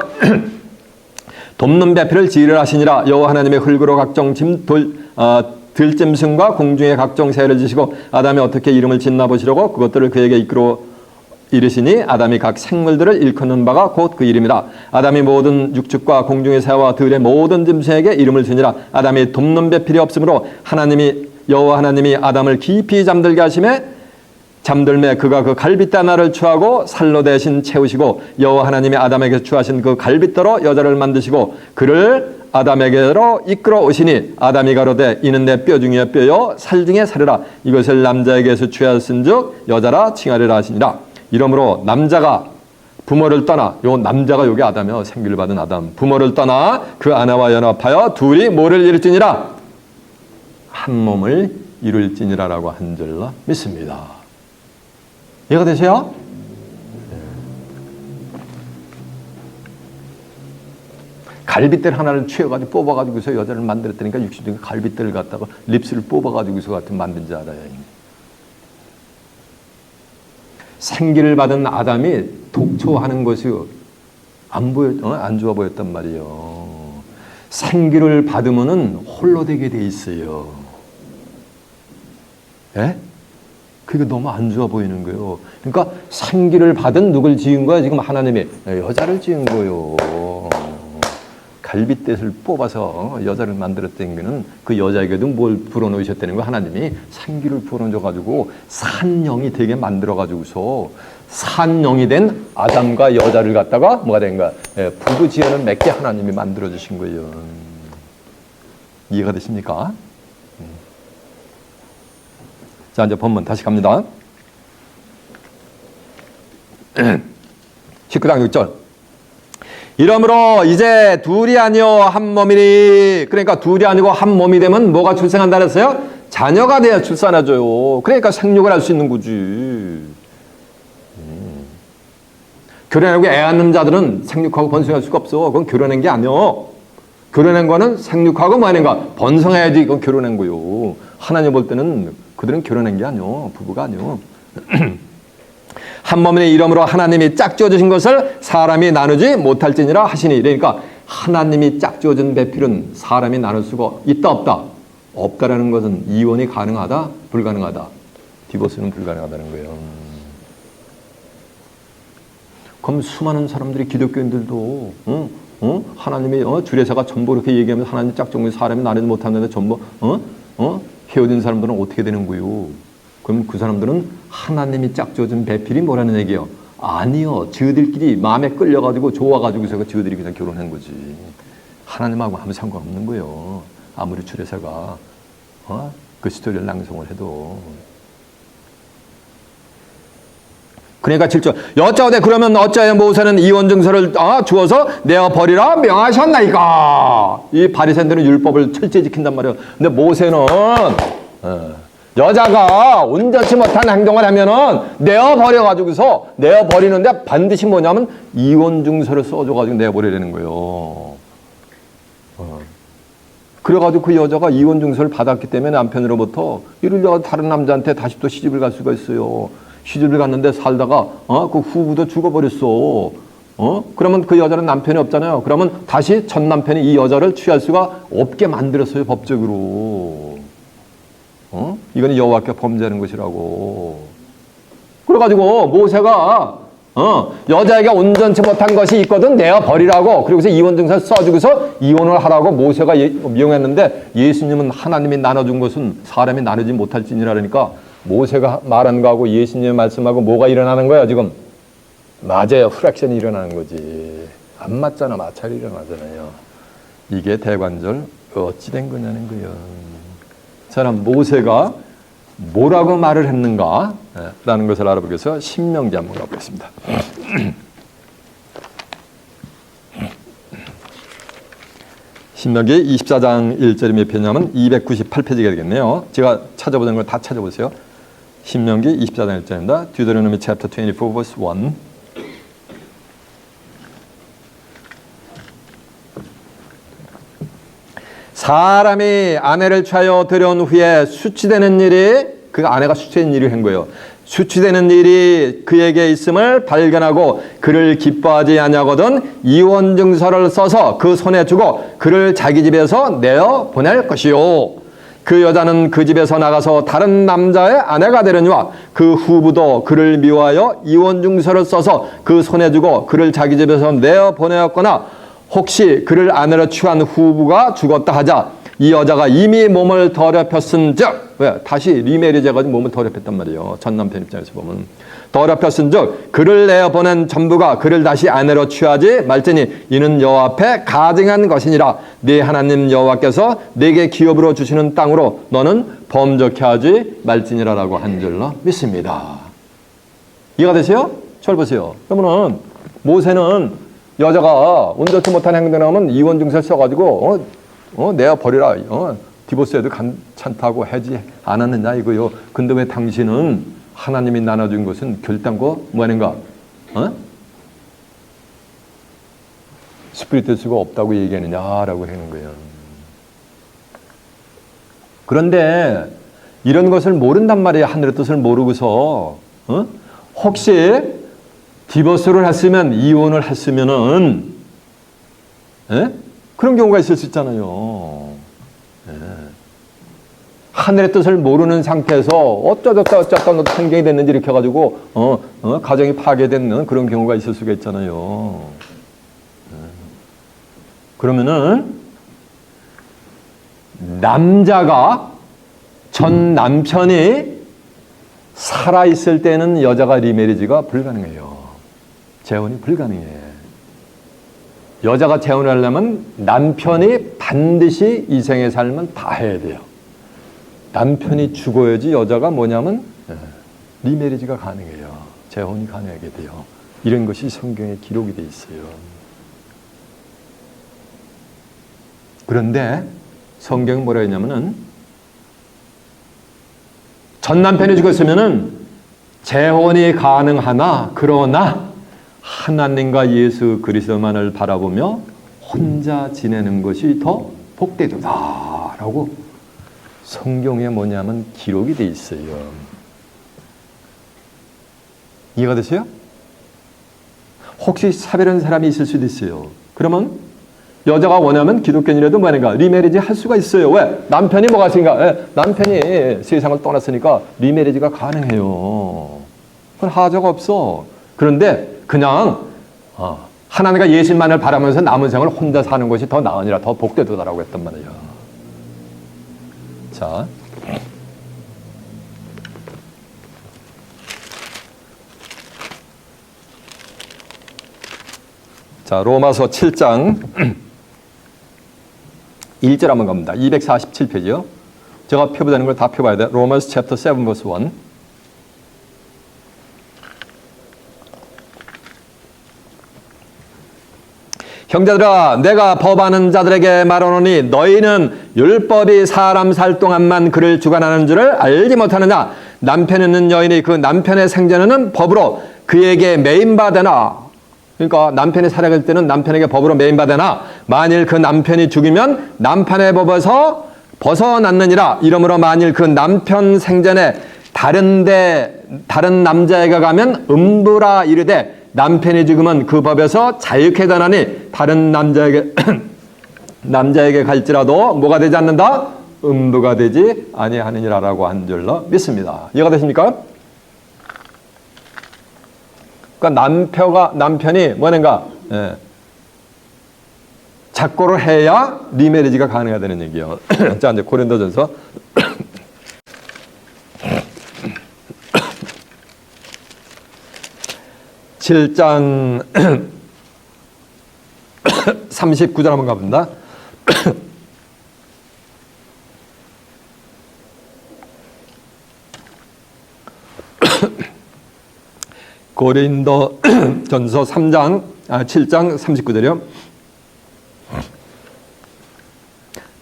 돕는 배필을 지으려 하시니라. 여호와 하나님의 흙으로 각종 들짐승과 공중의 각종 새를 지시고 아담이 어떻게 이름을 짓나 보시려고 그것들을 그에게 이르시니 아담이 각 생물들을 일컫는 바가 곧 그 이름이라. 아담이 모든 육축과 공중의 새와 들의 모든 짐승에게 이름을 지니라. 아담이 돕는 배필이 없으므로 여호와 하나님이 아담을 깊이 잠들게 하심에 잠들매 그가 그 갈빗대 하나를 취하고 살로 대신 채우시고 여호와 하나님이 아담에게 취하신 그 갈빗대로 여자를 만드시고 그를 아담에게로 이끌어 오시니 아담이 가로되 이는 내 뼈 중에 뼈요 살 중에 살이라 이것을 남자에게서 취하였은즉 여자라 칭하리라 하시니라. 이러므로 남자가 부모를 떠나, 요 남자가 여기 아담이요, 생기를 받은 아담, 부모를 떠나 그 아내와 연합하여 둘이 뭐를 이룰지니라? 한 몸을 이룰지니라라고 한 줄로 믿습니다. 이해가 되세요? 갈빗대를 하나를 취해가지고 뽑아가지고서 여자를 만들었다니까 육신적인 갈빗대를 갖다가 립스를 뽑아가지고서 같은 만든 줄 알아요. 생기를 받은 아담이 독초하는 것이 안 좋아 보였단 말이에요. 생기를 받으면은 홀로 되게 돼 있어요. 예? 그게 너무 안 좋아 보이는 거예요. 그러니까 생기를 받은 누굴 지은 거야? 지금 하나님이 여자를 지은 거예요. 갈빗대를 뽑아서 여자를 만들었다는 거는 그 여자에게도 뭘 불어넣으셨다는 거. 하나님이 생기를 불어넣어가지고 산영이 되게 만들어가지고서 산영이 된 아담과 여자를 갖다가 뭐가 된가? 부부 지연을 맺게 하나님이 만들어주신 거예요. 이해가 되십니까? 자, 이제 본문 다시 갑니다. 19장 6절. 이러므로 이제 둘이 아니요 한 몸이니, 그러니까 둘이 아니고 한 몸이 되면 뭐가 출생한다 그랬어요? 자녀가 돼야 출산하죠. 그러니까 생육을 할 수 있는 거지. 결혼하고 애 낳는 자들은 생육하고 번성할 수가 없어. 그건 결혼한 게 아니요. 결혼한 거는 생육하고 뭐 하는 거 번성해야지. 그건 결혼한 거요. 하나님 볼 때는 그들은 결혼한 게 아니요, 부부가 아니요. 한 몸의 이름으로 하나님이 짝지어 주신 것을 사람이 나누지 못할지니라 하시니. 그러니까 하나님이 짝지어 준 배필은 사람이 나눌 수가 있다 없다? 없다라는 것은 이혼이 가능하다 불가능하다? 디보스는 불가능하다는 거예요. 그럼 수많은 사람들이 기독교인들도 하나님이 주례사가 전부 이렇게 얘기하면서 하나님 짝지어 사람이 나누지 못하는데 전부 헤어진 사람들은 어떻게 되는 거요? 그럼 그 사람들은 하나님이 짝지어준 배필이 뭐라는 얘기예요? 아니요. 저들끼리 마음에 끌려가지고 좋아가지고서 저들이 그냥 결혼한 거지. 하나님하고 아무 상관없는 거예요. 아무리 주례사가 그 스토리를 낭송을 해도. 그러니까 7절. 여짜오되 그러면 어찌하여 모세는 이혼 증서를 주어서 내어 버리라 명하셨나이까. 이 바리새인들은 율법을 철저히 지킨단 말이에요. 근데 모세는 여자가 온전치 못한 행동을 하면은 내어버려가지고서, 내어버리는데 반드시 뭐냐면 이혼증서를 써줘가지고 내어버리라는 거예요. 그래가지고 그 여자가 이혼증서를 받았기 때문에 남편으로부터 이를 여자 다른 남자한테 다시 또 시집을 갈 수가 있어요. 시집을 갔는데 살다가, 그 후부도 죽어버렸어. 그러면 그 여자는 남편이 없잖아요. 그러면 다시 전 남편이 이 여자를 취할 수가 없게 만들었어요, 법적으로. 이건 여호와께 범죄하는 것이라고. 그래가지고 모세가 여자에게 온전치 못한 것이 있거든 내어 버리라고. 그리고서 이혼증서를 써주고서 이혼을 하라고 모세가 명했는데, 예수님은 하나님이 나눠준 것은 사람이 나누지 못할지니라. 그러니까 모세가 말한 거하고 예수님의 말씀하고 뭐가 일어나는 거야 지금? 맞아요. 프랙션이 일어나는 거지. 안 맞잖아. 마찰이 일어나잖아요. 이게 대관절 어찌 된 거냐는 거예요. 저는 모세가 뭐라고 말을 했는가 라는 것을 알아보기 위해서 신명기 한번 가보겠습니다. 신명기 24장 1절이 몇 페이지냐면 298페이지가 되겠네요. 제가 찾아보던 걸 다 찾아보세요. 신명기 24장 1절입니다. Deuteronomy chapter 24 verse 1. 사람이 아내를 취하여 들여온 후에 수치되는 일이, 그 아내가 수치되는 일을 한 거예요. 수치되는 일이 그에게 있음을 발견하고 그를 기뻐하지 아니하거든 이혼 증서를 써서 그 손에 주고 그를 자기 집에서 내어 보낼 것이요. 그 여자는 그 집에서 나가서 다른 남자의 아내가 되려니와 그 후부도 그를 미워하여 이혼 증서를 써서 그 손에 주고 그를 자기 집에서 내어 보내었거나 혹시 그를 아내로 취한 후부가 죽었다 하자 이 여자가 이미 몸을 더럽혔은즉, 왜? 다시 리메리지 해가지고 몸을 더럽혔단 말이에요. 전 남편 입장에서 보면 더럽혔은즉 그를 내어 보낸 전부가 그를 다시 아내로 취하지 말지니 이는 여호와 앞에 가증한 것이니라. 네 하나님 여호와께서 네게 기업으로 주시는 땅으로 너는 범죄케 하지 말지니라라고 한 줄로 믿습니다. 이해가 되세요? 잘 보세요. 그러면은 모세는 여자가 온전치 못한 행동을 하면 이혼 증서를 써가지고 내어 버리라. 디보스해도 괜찮다고 하지 않았느냐 이거요. 근데 왜 당신은 하나님이 나눠준 것은 결단코 뭐하는가? 스피리트스가 없다고 얘기하느냐라고 하는 거예요. 그런데 이런 것을 모른단 말이에요. 하늘의 뜻을 모르고서 혹시 디보스를 했으면 이혼을 했으면은 그런 경우가 있을 수 있잖아요. 하늘의 뜻을 모르는 상태에서 어쩌다 성경이 됐는지 이렇게 해가지고 가정이 파괴되는 그런 경우가 있을 수가 있잖아요. 그러면은 남자가 전 남편이 살아있을 때는 여자가 리메리지가 불가능해요. 재혼이 불가능해. 여자가 재혼을 하려면 남편이 반드시 이 생의 삶은 다 해야 돼요. 남편이 죽어야지 여자가 뭐냐면 리메리지가 가능해요. 재혼이 가능하게 돼요. 이런 것이 성경에 기록이 돼 있어요. 그런데 성경은 뭐라 했냐면은 전 남편이 죽었으면은 재혼이 가능하나 그러나 하나님과 예수 그리스도만을 바라보며 혼자 지내는 것이 더 복되도다라고 성경에 뭐냐면 기록이 돼 있어요. 이해가 되세요? 혹시 사별한 사람이 있을 수도 있어요. 그러면 여자가 원하면 기독교인이라도 뭐하는가? 리메리지 할 수가 있어요. 왜? 남편이 뭐가 있으니까? 남편이 세상을 떠났으니까 리메리지가 가능해요. 그건 하자가 없어. 그런데 그냥 하나님과 예수만을 바라면서 남은 생을 혼자 사는 것이 더 나으니라 더 복되도다라고 했단 말이에요. 자, 로마서 7장 1절 한번 갑니다. 247페이지요. 제가 펴보자는 걸 다 펴봐야 돼. 로마서 챕터 7 verse 1. 형제들아 내가 법하는 자들에게 말하노니 너희는 율법이 사람 살 동안만 그를 주관하는 줄을 알지 못하느냐. 남편 있는 여인이 그 남편의 생전에는 법으로 그에게 매인받으나. 그러니까 남편이 살아갈 때는 남편에게 법으로 매인받으나 만일 그 남편이 죽이면 남편의 법에서 벗어났느니라. 이러므로 만일 그 남편 생전에 다른 남자에게 가면 음부라 이르되 남편이 죽으면 그 법에서 자유케 되나니 다른 남자에게 갈지라도 뭐가 되지 않는다? 음부가 되지 아니하느니라라고 한 줄로 믿습니다. 이해가 되십니까? 그러니까 남편이 뭐는가? 작고를 해야 리메리지가 가능하다는 얘기예요. 자, 이제 고린도전서 7장 39절 한번 가봅니다. 고린도전서 7장 39절이요.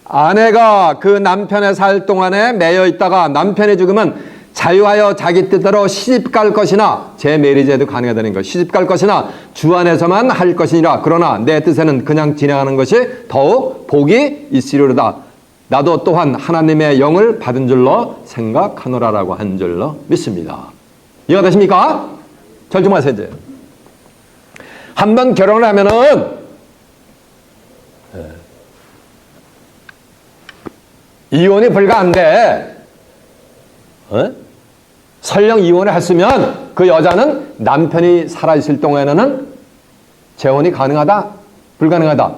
아내가 그 남편의 살 동안에 매여 있다가 남편이 죽으면 자유하여 자기 뜻대로 시집갈 것이나 제 메리지에도 가능하다는 것. 시집갈 것이나 주 안에서만 할 것이니라. 그러나 내 뜻에는 그냥 진행하는 것이 더욱 복이 있으리로다. 나도 또한 하나님의 영을 받은 줄로 생각하노라라고 한 줄로 믿습니다. 이해가 되십니까? 잘 좀 하세요. 이제 한번 결혼을 하면은 이혼이 불가한데 설령 이혼을 했으면 그 여자는 남편이 살아있을 동안에는 재혼이 가능하다? 불가능하다?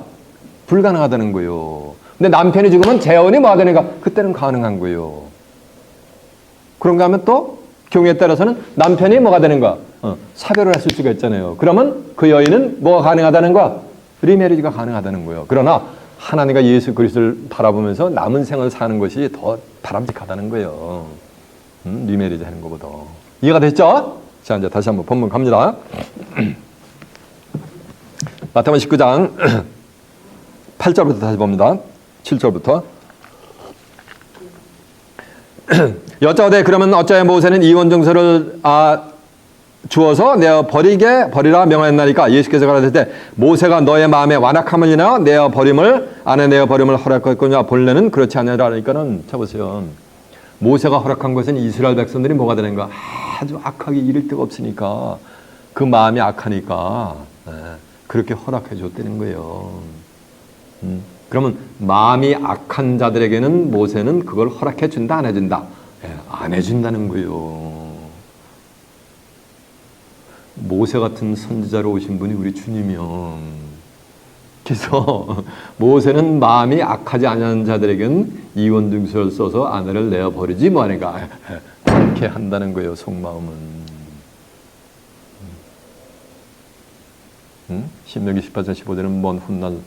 불가능하다는 거예요. 근데 남편이 죽으면 재혼이 뭐 하다니까? 그때는 가능한 거예요. 그런가 하면 또 경우에 따라서는 남편이 뭐가 되는 거야? 사별을 했을 수가 있잖아요. 그러면 그 여인은 뭐가 가능하다는 거야? 리메리지가 가능하다는 거예요. 그러나 하나님과 예수 그리스도를 바라보면서 남은 생을 사는 것이 더 바람직하다는 거예요. 리메리지 하는 것보다. 이해가 됐죠? 자, 이제 다시 한번 본문 갑니다. 마태복음 19장 8절부터 다시 봅니다. 7절부터. 여짜오되 그러면 어찌하여 모세는 이혼 증서를 주어서 내어 버리라 명하였나니까. 예수께서 가라사대 모세가 너의 마음에 완악함을 인하여 내어 버림을 허락했거냐. 본래는 그렇지 않으라. 그러니까는 쳐보세요. 모세가 허락한 것은 이스라엘 백성들이 뭐가 되는가? 아주 악하게 이를 데가 없으니까, 그 마음이 악하니까 그렇게 허락해 줬다는 거예요. 그러면 마음이 악한 자들에게는 모세는 그걸 허락해 준다, 안 해준다? 안 해준다는 거예요. 모세 같은 선지자로 오신 분이 우리 주님이요. 그래서 모세는 마음이 악하지 않은 자들에게는 이혼 증서를 써서 아내를 내어버리지 뭐하니까 그렇게 한다는 거예요. 속마음은. 신명기 18장 15절은 뭔 훗날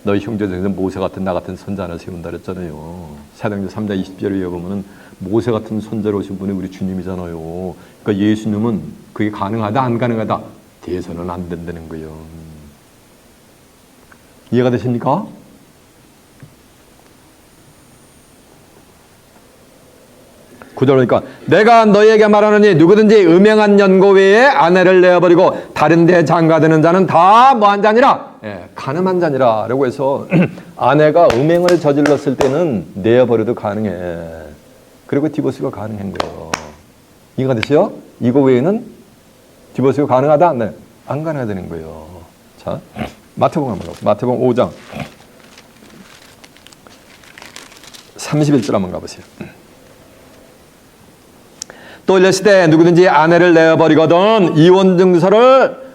너희 형제 중에서 모세 같은 나 같은 선자 하나 세운다 그랬잖아요. 사도행전 3장 20절에 보면은 모세 같은 선자로 오신 분이 우리 주님이잖아요. 그러니까 예수님은 그게 가능하다 안 가능하다? 대해서는 안 된다는 거예요. 이해가 되십니까? 구절이니까 내가 너희에게 말하노니 누구든지 음행한 연고 외에 아내를 내어버리고 다른 데 장가드는 자는 다 뭐한 자니라? 가늠한 자니라 라고 해서 아내가 음행을 저질렀을 때는 내어버려도 가능해. 그리고 디보스가 가능한 거예요. 이해가 되시죠? 이거 외에는 디보스가 가능하다? 네. 안 가능하다는 거예요. 자, 마태복음 한번 가보세요. 마태복음 5장 31절 한번 가보세요. 또 이르시되 누구든지 아내를 내어버리거든 이혼 증서를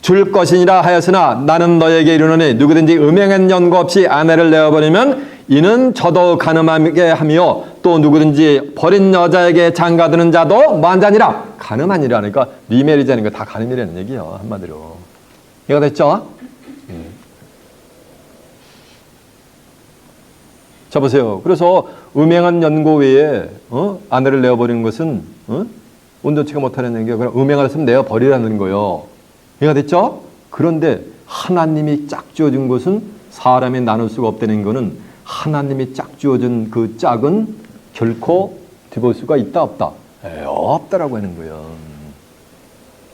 줄 것이니라 하였으나 나는 너에게 이르노니 누구든지 음행한 연고 없이 아내를 내어버리면 이는 저도 가늠하게 하며 또 누구든지 버린 여자에게 장가드는 자도 뭐한 자니라? 가늠하니라. 그러니까 리메리지하는 거 다 가늠이라는 얘기예요. 한마디로. 이해가 됐죠? 자 보세요. 그래서 음행한 연고 외에 아내를 내어버리는 것은 온전치가 못하는 얘기가 그냥 음행을 했으면 내어버리라는 거예요. 이해가 됐죠? 그런데 하나님이 짝지어준 것은 사람이 나눌 수가 없다는 것은 하나님이 짝지어준 그 짝은 결코 디보스가 있다 없다? 없다라고 하는 거예요.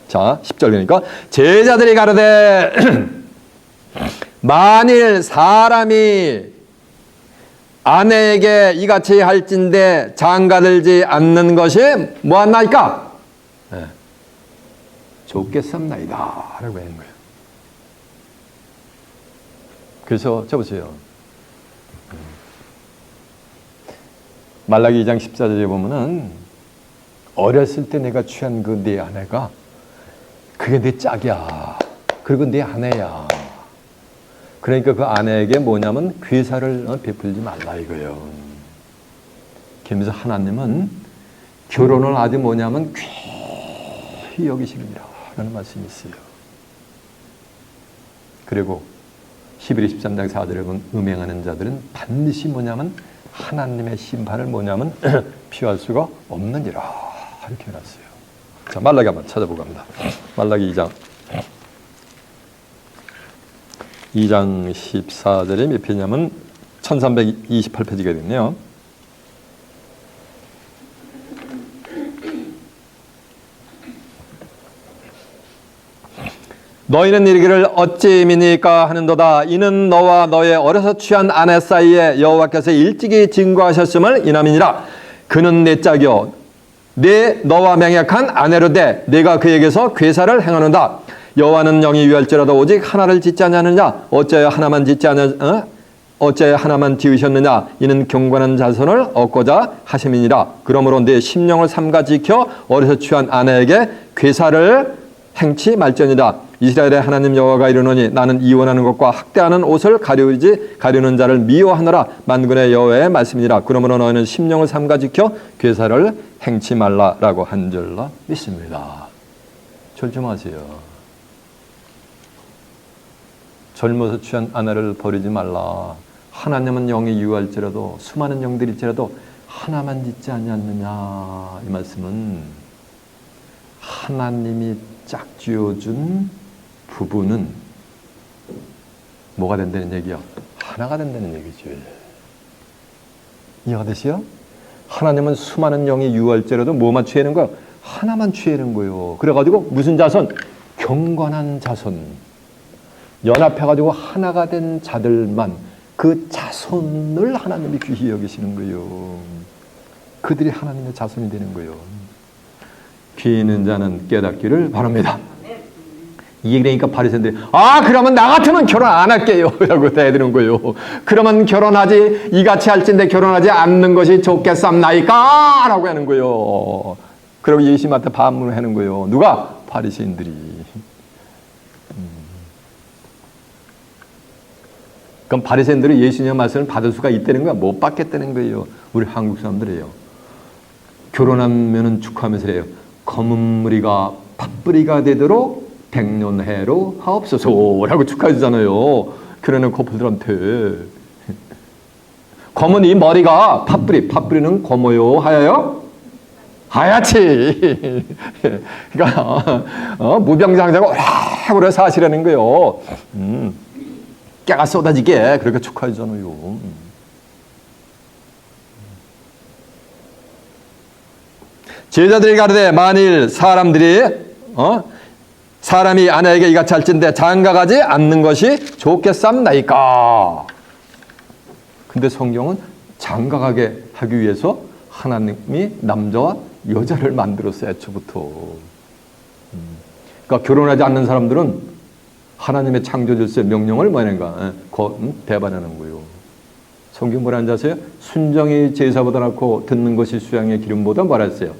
자 10절 그러니까 제자들이 가로되 만일 사람이 아내에게 이같이 할진대 장가들지 않는 것이 뭐하나이까? 좋겠습나이다 라고 하는 거예요. 그래서 저 보세요. 말라기 2장 14절에 보면은 어렸을 때 내가 취한 그 내 아내가 그게 내 짝이야. 그리고 내 아내야. 그러니까 그 아내에게 뭐냐면 괴사를 베풀지 말라 이거예요. 그러면서 하나님은 결혼을 아주 뭐냐면 귀히 여기시느니라 라는 말씀이 있어요. 그리고 히브리 13장 4절에 보면 음행하는 자들은 반드시 뭐냐면 하나님의 심판을 뭐냐면 피할 수가 없느니라 이렇게 해놨어요. 자 말라기 한번 찾아보고 갑니다. 말라기 2장 14절에 몇 페이지냐면 1328페이지가 됐네요. 너희는 이르기를 어찌 믿니까 하는도다. 이는 너와 너의 어려서 취한 아내 사이에 여호와께서 일찍이 증거하셨음을 인함이니라. 그는 내 짝이요 내 너와 맹약한 아내로 돼 내가 그에게서 괴사를 행하는다. 여호와는 영이 유할지라도 오직 하나를 짓지 않느냐? 어찌하여 하나만 지으셨느냐? 이는 경건한 자손을 얻고자 하심이니라. 그러므로 내 심령을 삼가 지켜 어려서 취한 아내에게 괴사를 행치 말지니라. 이스라엘의 하나님 여호와가 이르노니 나는 이혼하는 것과 학대하는 옷을 가리는 자를 미워하노라. 만군의 여호와의 말씀이니라. 그러므로 너희는 심령을 삼가 지켜 괴사를 행치 말라라고 한 줄로 믿습니다. 졸지 마세요. 젊어서 취한 아내를 버리지 말라. 하나님은 영이 유할지라도 수많은 영들일지라도 하나만 짓지 아니하느냐. 이 말씀은 하나님이 짝지어준 부부는 뭐가 된다는 얘기야? 하나가 된다는 얘기죠. 이해가 되시요? 하나님은 수많은 영이 유할지라도 뭐만 취하는 거야? 하나만 취하는 거예요. 그래가지고 무슨 자손? 경건한 자손. 연합해가지고 하나가 된 자들만, 그 자손을 하나님이 귀히 여기시는 거예요. 그들이 하나님의 자손이 되는 거예요. 귀 있는 자는 깨닫기를 바랍니다. 이게 그러니까 바리새인들이 그러면 나 같으면 결혼 안 할게요 라고 대드는 거예요. 그러면 결혼하지, 이같이 할진데 결혼하지 않는 것이 좋겠삼나이까 라고 하는 거예요. 그리고 예수님한테 반문을 하는 거예요. 누가? 바리새인들이. 그럼 바리새인들이 예수님의 말씀을 받을 수가 있다는 거야? 못 받겠다는 거예요. 우리 한국 사람들이에요. 결혼하면은 축하하면서 해요. 검은 무리가 팥뿌리가 되도록 백년해로 하옵소서 라고 축하해 주잖아요. 그러는 커플들한테. 검은 이 머리가 팥뿌리는 검어요? 하여요? 하얗지. 그러니까 무병장수하고 오래 사시라는 거예요. 깨가 쏟아지게 그렇게 축하해 주잖아요. 제자들이 가르되 만일 사람이 아내에게 이같이 할진대 장가가지 않는 것이 좋겠삼나이까. 근데 성경은 장가가게 하기 위해서 하나님이 남자와 여자를 만들었어요. 애초부터. 그러니까 결혼하지 않는 사람들은 하나님의 창조 질서의 명령을 뭐하는가 배반하는 거예요. 성경 뭐라는 지 아세요? 순정이 제사보다 낫고 듣는 것이 수양의 기름보다 뭐라 했어요?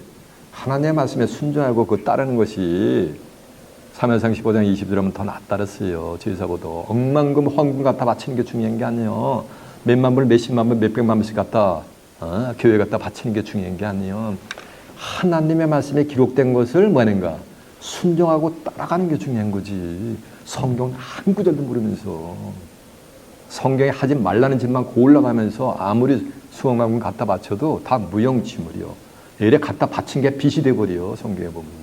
하나님의 말씀에 순종하고 그 따르는 것이 사무엘상 15장 20절 하면 더 낫다 그랬어요. 제사보다. 억만금 헌금 갖다 바치는 게 중요한 게 아니에요. 몇만 불, 몇십만 불, 몇백만 불씩 갖다 교회 갖다 바치는 게 중요한 게 아니에요. 하나님의 말씀에 기록된 것을 뭐하는가? 순종하고 따라가는 게 중요한 거지. 성경 한 구절도 모르면서 성경에 하지 말라는 짓만 골라가면서 아무리 수억만큼 갖다 바쳐도 다 무용지물이요. 이래 갖다 바친 게 빚이 돼버려. 성경에 보면요.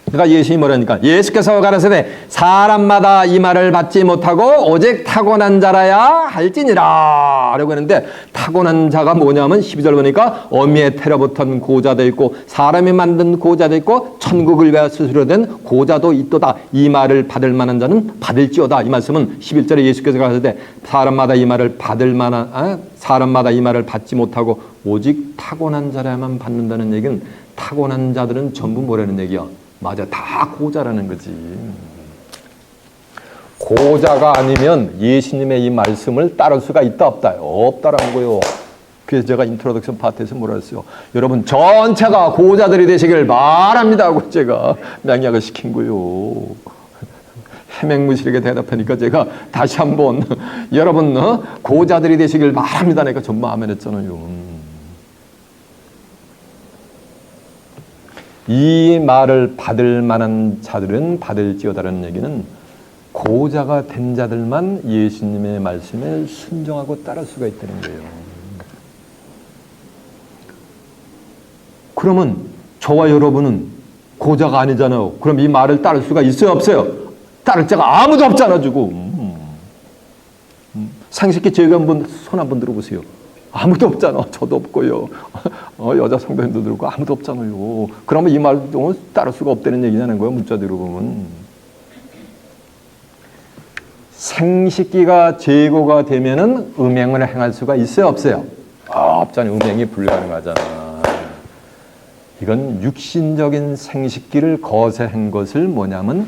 그러니까 예수님이 뭐라니까? 예수께서 가라사대 사람마다 이 말을 받지 못하고 오직 타고난 자라야 할지니라 라고 했는데, 타고난 자가 뭐냐면 12절 보니까 어미의 태로부터 고자도 있고 사람이 만든 고자도 있고 천국을 위하여 스스로 된 고자도 있도다. 이 말을 받을 만한 자는 받을지어다. 이 말씀은 11절에 예수께서 가라사대 사람마다 이 말을 받지 못하고 오직 타고난 자라야만 받는다는 얘기는, 타고난 자들은 전부 뭐라는 얘기야? 맞아, 다 고자라는 거지. 고자가 아니면 예수님의 이 말씀을 따를 수가 있다 없다? 없다라는 거예요. 그래서 제가 인트로덕션 파트에서 뭐라 했어요? 여러분 전체가 고자들이 되시길 바랍니다 하고 제가 맹약을 시킨 거예요. 해맹무실하게 대답하니까 제가 다시 한번 여러분 고자들이 되시길 바랍니다 하니까 전부 아멘 했잖아요. 이 말을 받을 만한 자들은 받을지어다라는 얘기는 고자가 된 자들만 예수님의 말씀에 순종하고 따를 수가 있다는 거예요. 그러면 저와 여러분은 고자가 아니잖아요. 그럼 이 말을 따를 수가 있어요, 없어요? 따를 자가 아무도 없잖아 지금. 상식기 제가 한번 손 한번 들어보세요. 아무도 없잖아. 저도 없고요. 여자 성도님도 들고 아무도 없잖아요. 그러면 이 말도 따를 수가 없다는 얘기냐는 거예요. 문자대로 보면. 생식기가 제거가 되면은 음행을 행할 수가 있어요, 없어요? 없잖아요. 음행이 불가능하잖아. 이건 육신적인 생식기를 거세한 것을 뭐냐면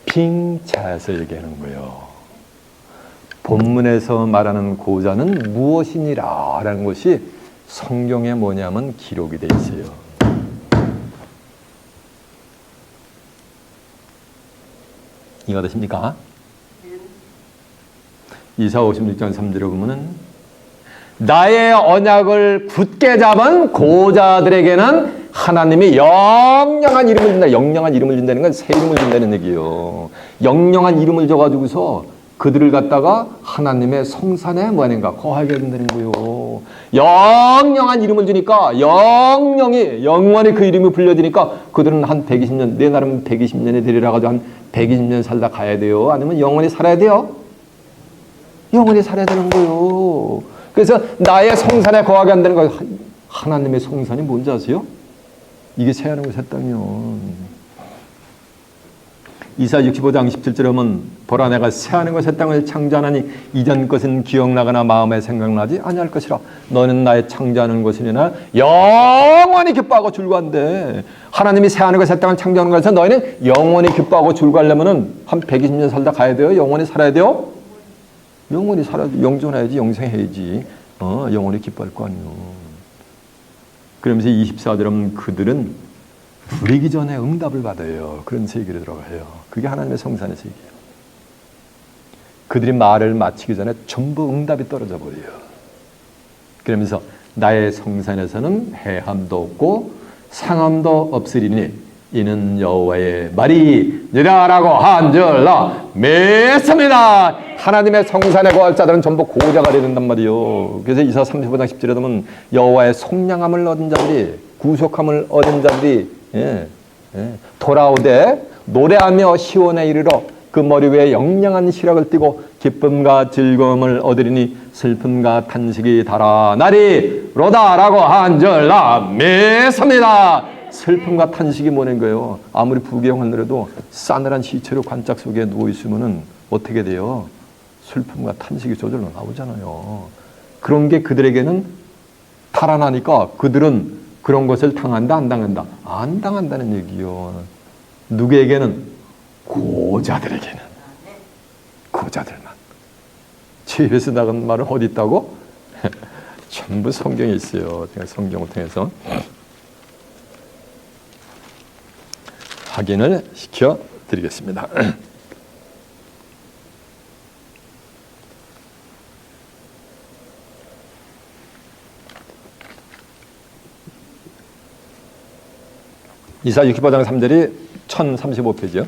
빙자에서 얘기하는 거예요. 본문에서 말하는 고자는 무엇이니라 라는 것이 성경에 뭐냐면 기록이 되어 있어요. 이해가 되십니까? 이사 56장 3절에 보면은 나의 언약을 굳게 잡은 고자들에게는 하나님이 영영한 이름을 준다. 영영한 이름을 준다는 건 새 이름을 준다는 얘기예요. 영영한 이름을 줘가지고서 그들을 갖다가 하나님의 성산에 뭐하는가? 거하게 된다는 거예요. 영영한 이름을 주니까 영원히 그 이름이 불려지니까 그들은 한 120년, 내 나름 120년에 데리러 가지고 한 120년 살다 가야 돼요? 아니면 영원히 살아야 돼요? 영원히 살아야 되는 거예요. 그래서 나의 성산에 거하게 한다는 거예요. 하나님의 성산이 뭔지 아세요? 이게 새하는 것에 땅이요. 이사 65장 17절에 보면 보라 내가 새하는 것의 땅을 창조하나니 이전 것은 기억나거나 마음에 생각나지 아니할 것이라. 너는 나의 창조하는 것이니나 영원히 기뻐하고 즐거워한대. 하나님이 새하는 것의 땅을 창조하는 것에서 너희는 영원히 기뻐하고 즐거워하려면 한 120년 살다 가야 돼요? 영원히 살아야 돼요? 영원히 살아야지. 영존해야지. 영생해야지. 영원히 기뻐할 거 아니에요. 그러면서 24절은 그들은 부리기 전에 응답을 받아요. 그런 세계로 들어가요. 그게 하나님의 성산의 세계예요. 그들이 말을 마치기 전에 전부 응답이 떨어져 버려요. 그러면서 나의 성산에서는 해함도 없고 상함도 없으리니 이는 여호와의 말이 니라라고 한줄라 믿습니다. 하나님의 성산에 거할 자들은 전부 고자가 되는단 말이요. 그래서 이사 35장 10절에 보면 여호와의 속량함을 얻은 자들이 구속함을 얻은 자들이 돌아오되 노래하며 시온에 이르러 그 머리 위에 영영한 시락을 띠고 기쁨과 즐거움을 얻으리니 슬픔과 탄식이 달아나리로다라고 한줄라 믿습니다. 슬픔과 탄식이 뭐는 거예요? 아무리 부귀영하더라도 싸늘한 시체로 관짝 속에 누워있으면 어떻게 돼요? 슬픔과 탄식이 저절로 나오잖아요. 그런 게 그들에게는 달아나니까 그들은 그런 것을 당한다 안 당한다? 안 당한다는 얘기요. 누구에게는? 고자들에게는. 고자들만. 제 입에서 나간 말은 어디 있다고? 전부 성경에 있어요. 제가 성경을 통해서 확인을 시켜드리겠습니다. 이사 65장 3절이 1035페이지요.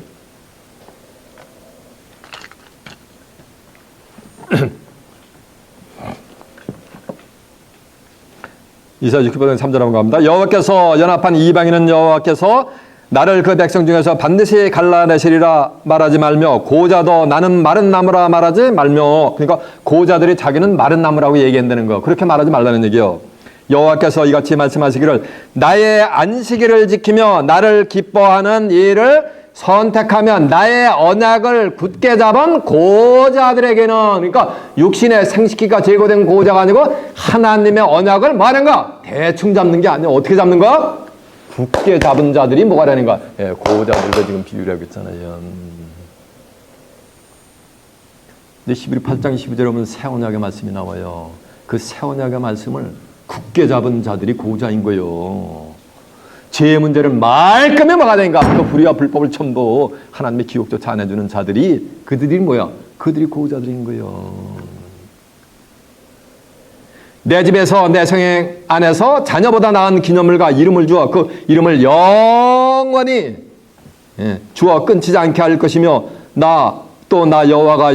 이사 65장 3절 한번 갑니다. 여호와께서 연합한 이방인은 여호와께서 나를 그 백성 중에서 반드시 갈라내시리라 말하지 말며 고자도 나는 마른 나무라 말하지 말며. 그러니까 고자들이 자기는 마른 나무라고 얘기한다는 거. 그렇게 말하지 말라는 얘기요. 여호와께서 이같이 말씀하시기를 나의 안식일을 지키며 나를 기뻐하는 일을 선택하면 나의 언약을 굳게 잡은 고자들에게는, 그러니까 육신의 생식기가 제거된 고자가 아니고 하나님의 언약을 뭐 하는가? 대충 잡는 게 아니야. 어떻게 잡는가? 굳게 잡은 자들이 뭐가 되는가? 고자들과 지금 비유를 하고 있잖아요. 근데 히브리 8장 12절에 보면 새 언약의 말씀이 나와요. 그 새 언약의 말씀을 굳게 잡은 자들이 고자인 거예요. 죄의 문제를 말끔히 뭐가 되는가? 그 불의와 불법을 전부 하나님의 기억조차 안 해주는 자들이, 그들이 뭐야? 그들이 고자들인 거예요. 내 집에서 내 성행 안에서 자녀보다 나은 기념물과 이름을 주어 그 이름을 영원히 주어 끊지지 않게 할 것이며 나 여호와가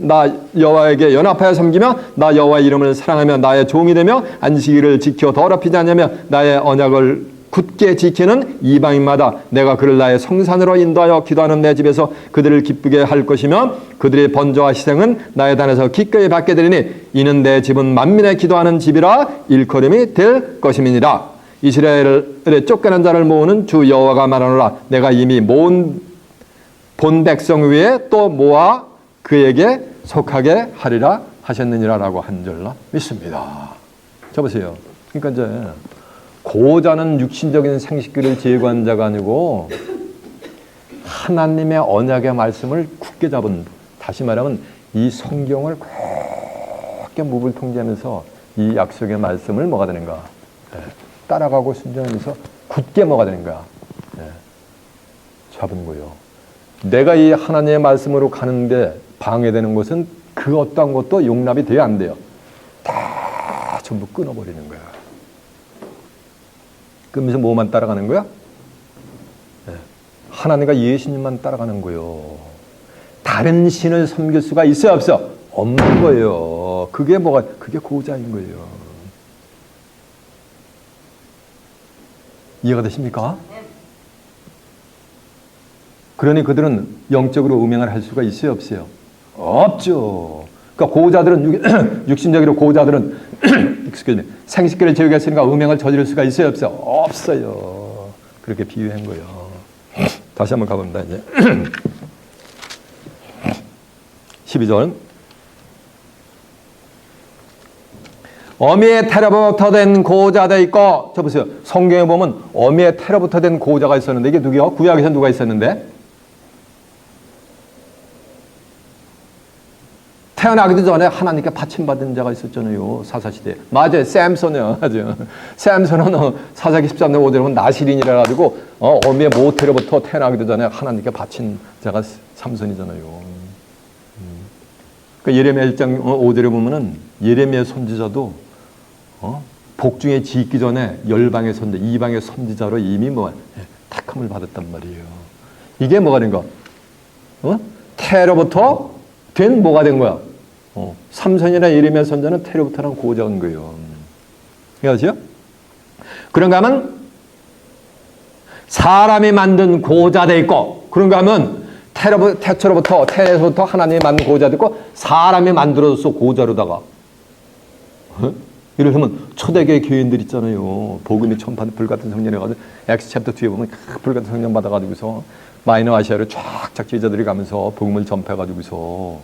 나 여호와에게 연합하여 섬기며 나 여호와의 이름을 사랑하며 나의 종이 되며 안식일을 지켜 더럽히지 않으며 나의 언약을 굳게 지키는 이방인마다 내가 그를 나의 성산으로 인도하여 기도하는 내 집에서 그들을 기쁘게 할 것이며 그들의 번제와 희생은 나의 단에서 기꺼이 받게 되리니 이는 내 집은 만민의 기도하는 집이라 일컬음이 될 것임이니라. 이스라엘의 쫓겨난 자를 모으는 주 여호와가 말하노라. 내가 이미 모은 본 백성 위에 또 모아 그에게 속하게 하리라 하셨느니라라고 한 줄로 믿습니다. 자 보세요. 그러니까 이제 고자는 육신적인 생식기를 제거한 자가 아니고 하나님의 언약의 말씀을 굳게 잡은, 다시 말하면 이 성경을 굳게 목을 통제하면서 이 약속의 말씀을 뭐가 되는가? 따라가고 순종하면서 굳게 뭐가 되는가? 잡은 거요. 내가 이 하나님의 말씀으로 가는데 방해되는 것은 그 어떠한 것도 용납이 돼야 안 돼요. 다 전부 끊어버리는 거야. 그러면서 뭐만 따라가는 거야? 하나님과 예수님만 따라가는 거예요. 다른 신을 섬길 수가 있어요, 없어? 없는 거예요. 그게 고자인 거예요. 이해가 되십니까? 그러니 그들은 영적으로 음행을 할 수가 있어요, 없어요? 없죠. 그러니까 고자들은 육신적으로 고자들은 생식기를 제외했으니까 음행을 저지를 수가 있어요, 없어요? 없어요. 그렇게 비유한 거예요. 다시 한번 가봅니다. 이제 12절. 어미의 태로부터 된 고자도 있고, 저 보세요. 성경에 보면 어미의 태로부터 된 고자가 있었는데 이게 누구요? 구약에서 누가 있었는데? 태어나기도 전에 하나님께 받침받은 자가 있었잖아요. 사사시대에. 맞아요. 샘손이요. 맞아요. 샘손은 사사기 13장 5절에 보면 나실인이라 가지고 어미의 모태로부터 태어나기도 전에 하나님께 바친 자가 삼손이잖아요. 그러니까 예레미야 1장 5절에 보면은 예레미야 선지자도 복중에 짓기 전에 열방의 선지, 이방의 선지자로 이미 택함을 받았단 말이에요. 이게 뭐가 된 거? 태로부터 된 뭐가 된 거야? 삼손이나 예레미야 선지자는 태로부터는 고자인 거예요. 이해하시죠? 그런가 하면 사람이 만든 고자도 있고, 그런가 하면 태초로부터 하나님이 만든 고자도 있고, 사람이 만들어서 고자로다가 예를 들면 초대교회 교인들 있잖아요. 복음이 처음 받은 불같은 성령 해가지고 엑스 챕터 뒤에 보면 불같은 성령 받아가지고서 마이너 아시아로 쫙쫙 제자들이 가면서 복음을 전파해가지고서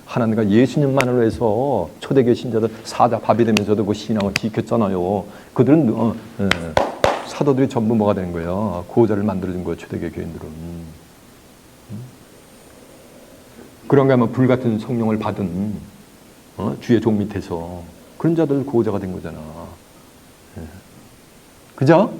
하나님과 예수님만으로 해서 초대교회 신자들 사자 밥이 되면서도 그 신앙을 지켰잖아요. 그들은 사도들이 전부 뭐가 되는 거예요? 고자를 만들어준 거예요. 초대교회 교인들은. 그런가 하면 불같은 성령을 받은 주의 종 밑에서 그런 자들 고자가 된 거잖아. 그죠?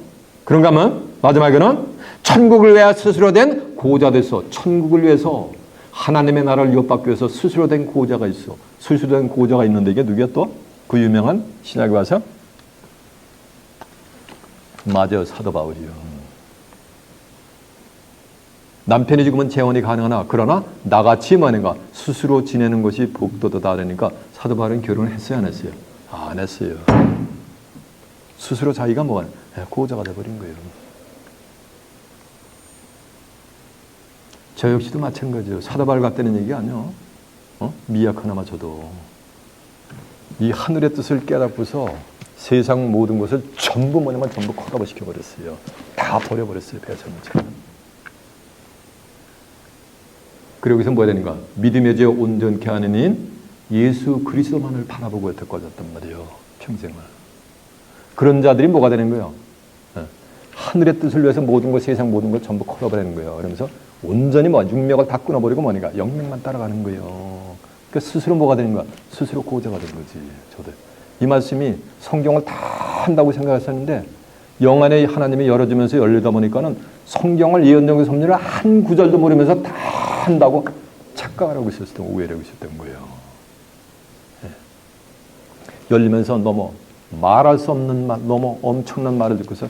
그런가 하면 마지막에는 천국을 위해 스스로 된 고자 돼서 천국을 위해서 하나님의 나라를 이웃받기 위해서 스스로 된 고자가 있어. 스스로 된 고자가 있는데 이게 누구야 또? 그 유명한 신약에 와서? 맞아요. 사도 바울이요. 남편이 죽으면 재혼이 가능하나 그러나 나같이 뭐는가 스스로 지내는 것이 복도다 그러니까 사도 바울은 결혼을 했어요, 안 했어요? 안 했어요. 스스로 자기가 뭐가 고자가 돼버린 거예요. 저 역시도 마찬가지예요. 사도 바울 같다는 얘기 아니요. 미약하나마 저도 이 하늘의 뜻을 깨닫고서 세상 모든 것을 전부 뭐냐면 전부 콜라보 시켜버렸어요. 다 버려버렸어요. 배설물처럼. 그리고 여기서 뭐야 되는가? 믿음의 제 온전케 하는 인 예수 그리스도만을 바라보고 여태까지였단 말이에요. 평생을. 그런 자들이 뭐가 되는 거예요? 하늘의 뜻을 위해서 모든 것, 세상 모든 걸 전부 콜라보하는 거예요. 그러면서 온전히 육력을 다 끊어버리고 뭐니까 영력만 따라가는 거예요. 그러니까 스스로 뭐가 되는 거야? 스스로 고자가 된 거지. 저도 이 말씀이 성경을 다 한다고 생각했었는데 영 안에 하나님이 열어주면서 열리다 보니까는 성경을 예언적인 섭리를 한 구절도 모르면서 다 한다고 착각을 하고 있었던, 오해를 하고 있었던 거예요. 열리면서 너무 말할 수 없는 말, 너무 엄청난 말을 듣고서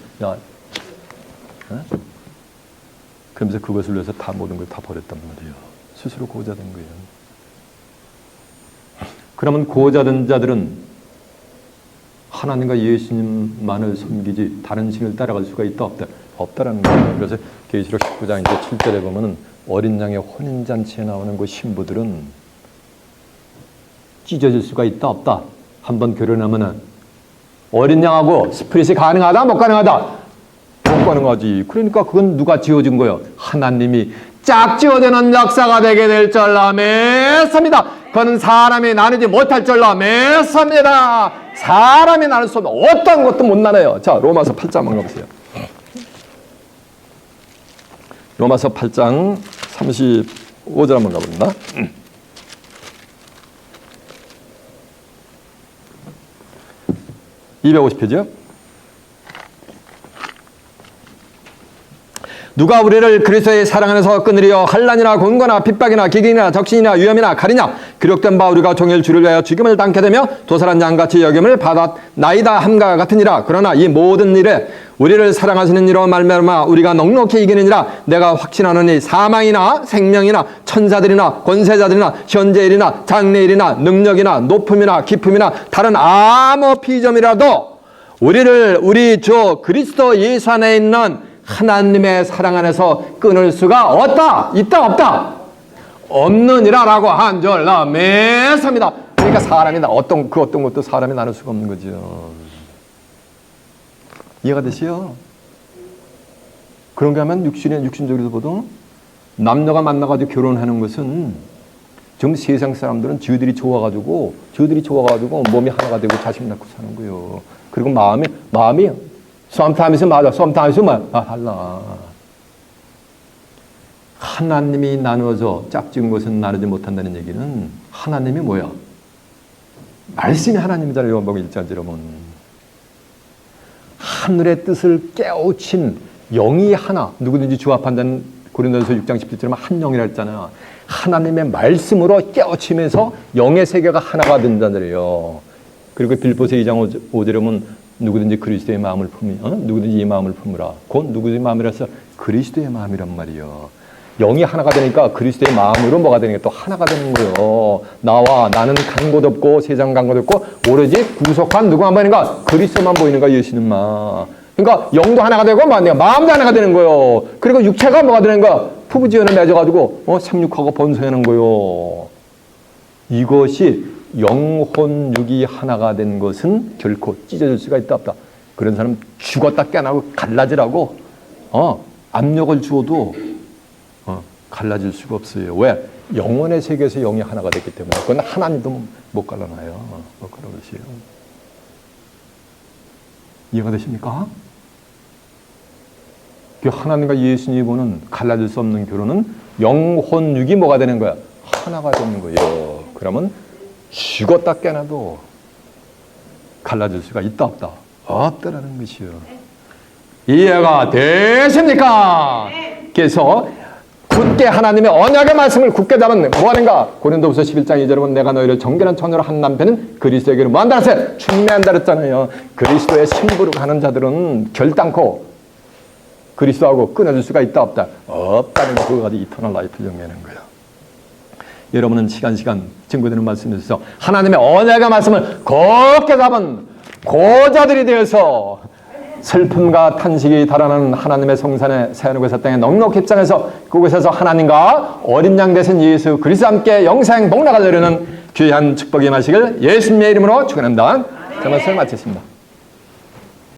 그러면서 그것을 위해서 다 모든 걸 다 버렸단 말이에요. 스스로 고자된 거예요. 그러면 고자된 자들은 하나님과 예수님만을 섬기지 다른 신을 따라갈 수가 있다 없다? 없다라는 거예요. 그래서 계시록 19장 이제 7절에 보면은 어린 양의 혼인잔치에 나오는 그 신부들은 찢어질 수가 있다 없다? 한번 결혼하면은 어린 양하고 스프릿이 가능하다 못 가능하다? 못 가능하지. 그러니까 그건 누가 지어준 거예요? 하나님이 짝지어지는 역사가 되게 될 줄로 믿습니다. 그건 사람이 나누지 못할 줄로 믿습니다. 사람이 나눌 수 없는 어떤 것도 못 나눠요. 자, 로마서 8장 한번 가보세요. 로마서 8장 35절 한번 가봅니다. 250페이지요. 누가 우리를 그리스도의 사랑 안에서 끊으려 환난이나 곤고나 핍박이나 기근이나 적신이나 위험이나 가리냐. 기록된 바 우리가 종일 주를 위하여 죽임을 당케 되며 도살한 양같이 여김을 받았나이다 함과 같으니라. 그러나 이 모든 일에 우리를 사랑하시는 이로 말미암아 우리가 넉넉히 이기느니라. 내가 확신하노니 사망이나 생명이나 천사들이나 권세자들이나 현재일이나 장래일이나 능력이나 높음이나 깊음이나 다른 아무 피점이라도 우리를 우리 주 그리스도 예수 안에 있는 하나님의 사랑 안에서 끊을 수가 없다. 있다 없다. 없느니라라고 한 줄 맺습니다. 그러니까 사람이 어떤 것도 사람이 나눌 수가 없는 거죠. 이해가 되시요? 그런가 하면 육신적으로 보도 남녀가 만나가지고 결혼하는 것은 지금 세상 사람들은 저들이 좋아가지고 몸이 하나가 되고 자식 낳고 사는 거예요. 그리고 마음이 sometimes 맞아, sometimes 달라. 하나님이 나누어져 짝지은 것은 나누지 못한다는 얘기는 하나님이 뭐야? 말씀이 하나님이잖아요. 요한복음 1장 여러분. 하늘의 뜻을 깨우친 영이 하나, 누구든지 주합한다는 고린도전서 6장 17절에 한 영이라 했잖아요. 하나님의 말씀으로 깨우치면서 영의 세계가 하나가 된다더래요. 그리고 빌보서 2장 5절에 보면 누구든지 그리스도의 마음을 누구든지 이 마음을 품으라. 곧 누구든지 마음이라서 그리스도의 마음이란 말이요. 영이 하나가 되니까 그리스도의 마음으로 뭐가 되는 게 또 하나가 되는 거예요. 나는 간 곳 없고 세상 간 곳 없고 오로지 구속한 누구만 보이는가? 그리스도만 보이는가? 예수님만. 그러니까 영도 하나가 되고 마음도 하나가 되는 거예요. 그리고 육체가 뭐가 되는 거야? 부부지연에 맺어가지고 삼육하고 번성하는 거예요. 이것이 영혼육이 하나가 된 것은 결코 찢어질 수가 있다 없다. 그런 사람 죽었다 깨어나고 갈라지라고 압력을 주어도 갈라질 수가 없어요. 왜? 영혼의 세계에서 영이 하나가 됐기 때문에. 그건 하나님도 못 갈라놔요. 못 갈라놓으세요. 이해가 되십니까? 그 하나님과 예수님이 보는 갈라질 수 없는 결혼은 영혼육이 뭐가 되는 거야? 하나가 되는 거예요. 그러면 죽었다 깨어나도 갈라질 수가 있다 없다? 없다라는 것이요. 이해가 되십니까? 그래서 굳게 하나님의 언약의 말씀을 굳게 잡은 뭐하는가? 고린도후서 11장 2절에 보면 내가 너희를 정결한 처녀로 한 남편은 그리스도에게로 뭐한다 하세요? 충매한다 그랬잖아요. 그리스도의 신부로 가는 자들은 결단코 그리스도하고 끊어질 수가 있다 없다? 없다는 거 그거 가지고 이터널 라이프를 영위하는 거예요. 여러분은 시간 증거되는 말씀에서 하나님의 언약의 말씀을 굳게 잡은 고자들이 되어서 슬픔과 탄식이 달아나는 하나님의 성산의 새하늘과 땅에 넉넉히 입장해서 그곳에서 하나님과 어린 양 되신 예수 그리스도와 함께 영생 복락을 누리는 귀한 축복이 임하시길 예수님의 이름으로 축원합니다. 제 말씀을 마치겠습니다.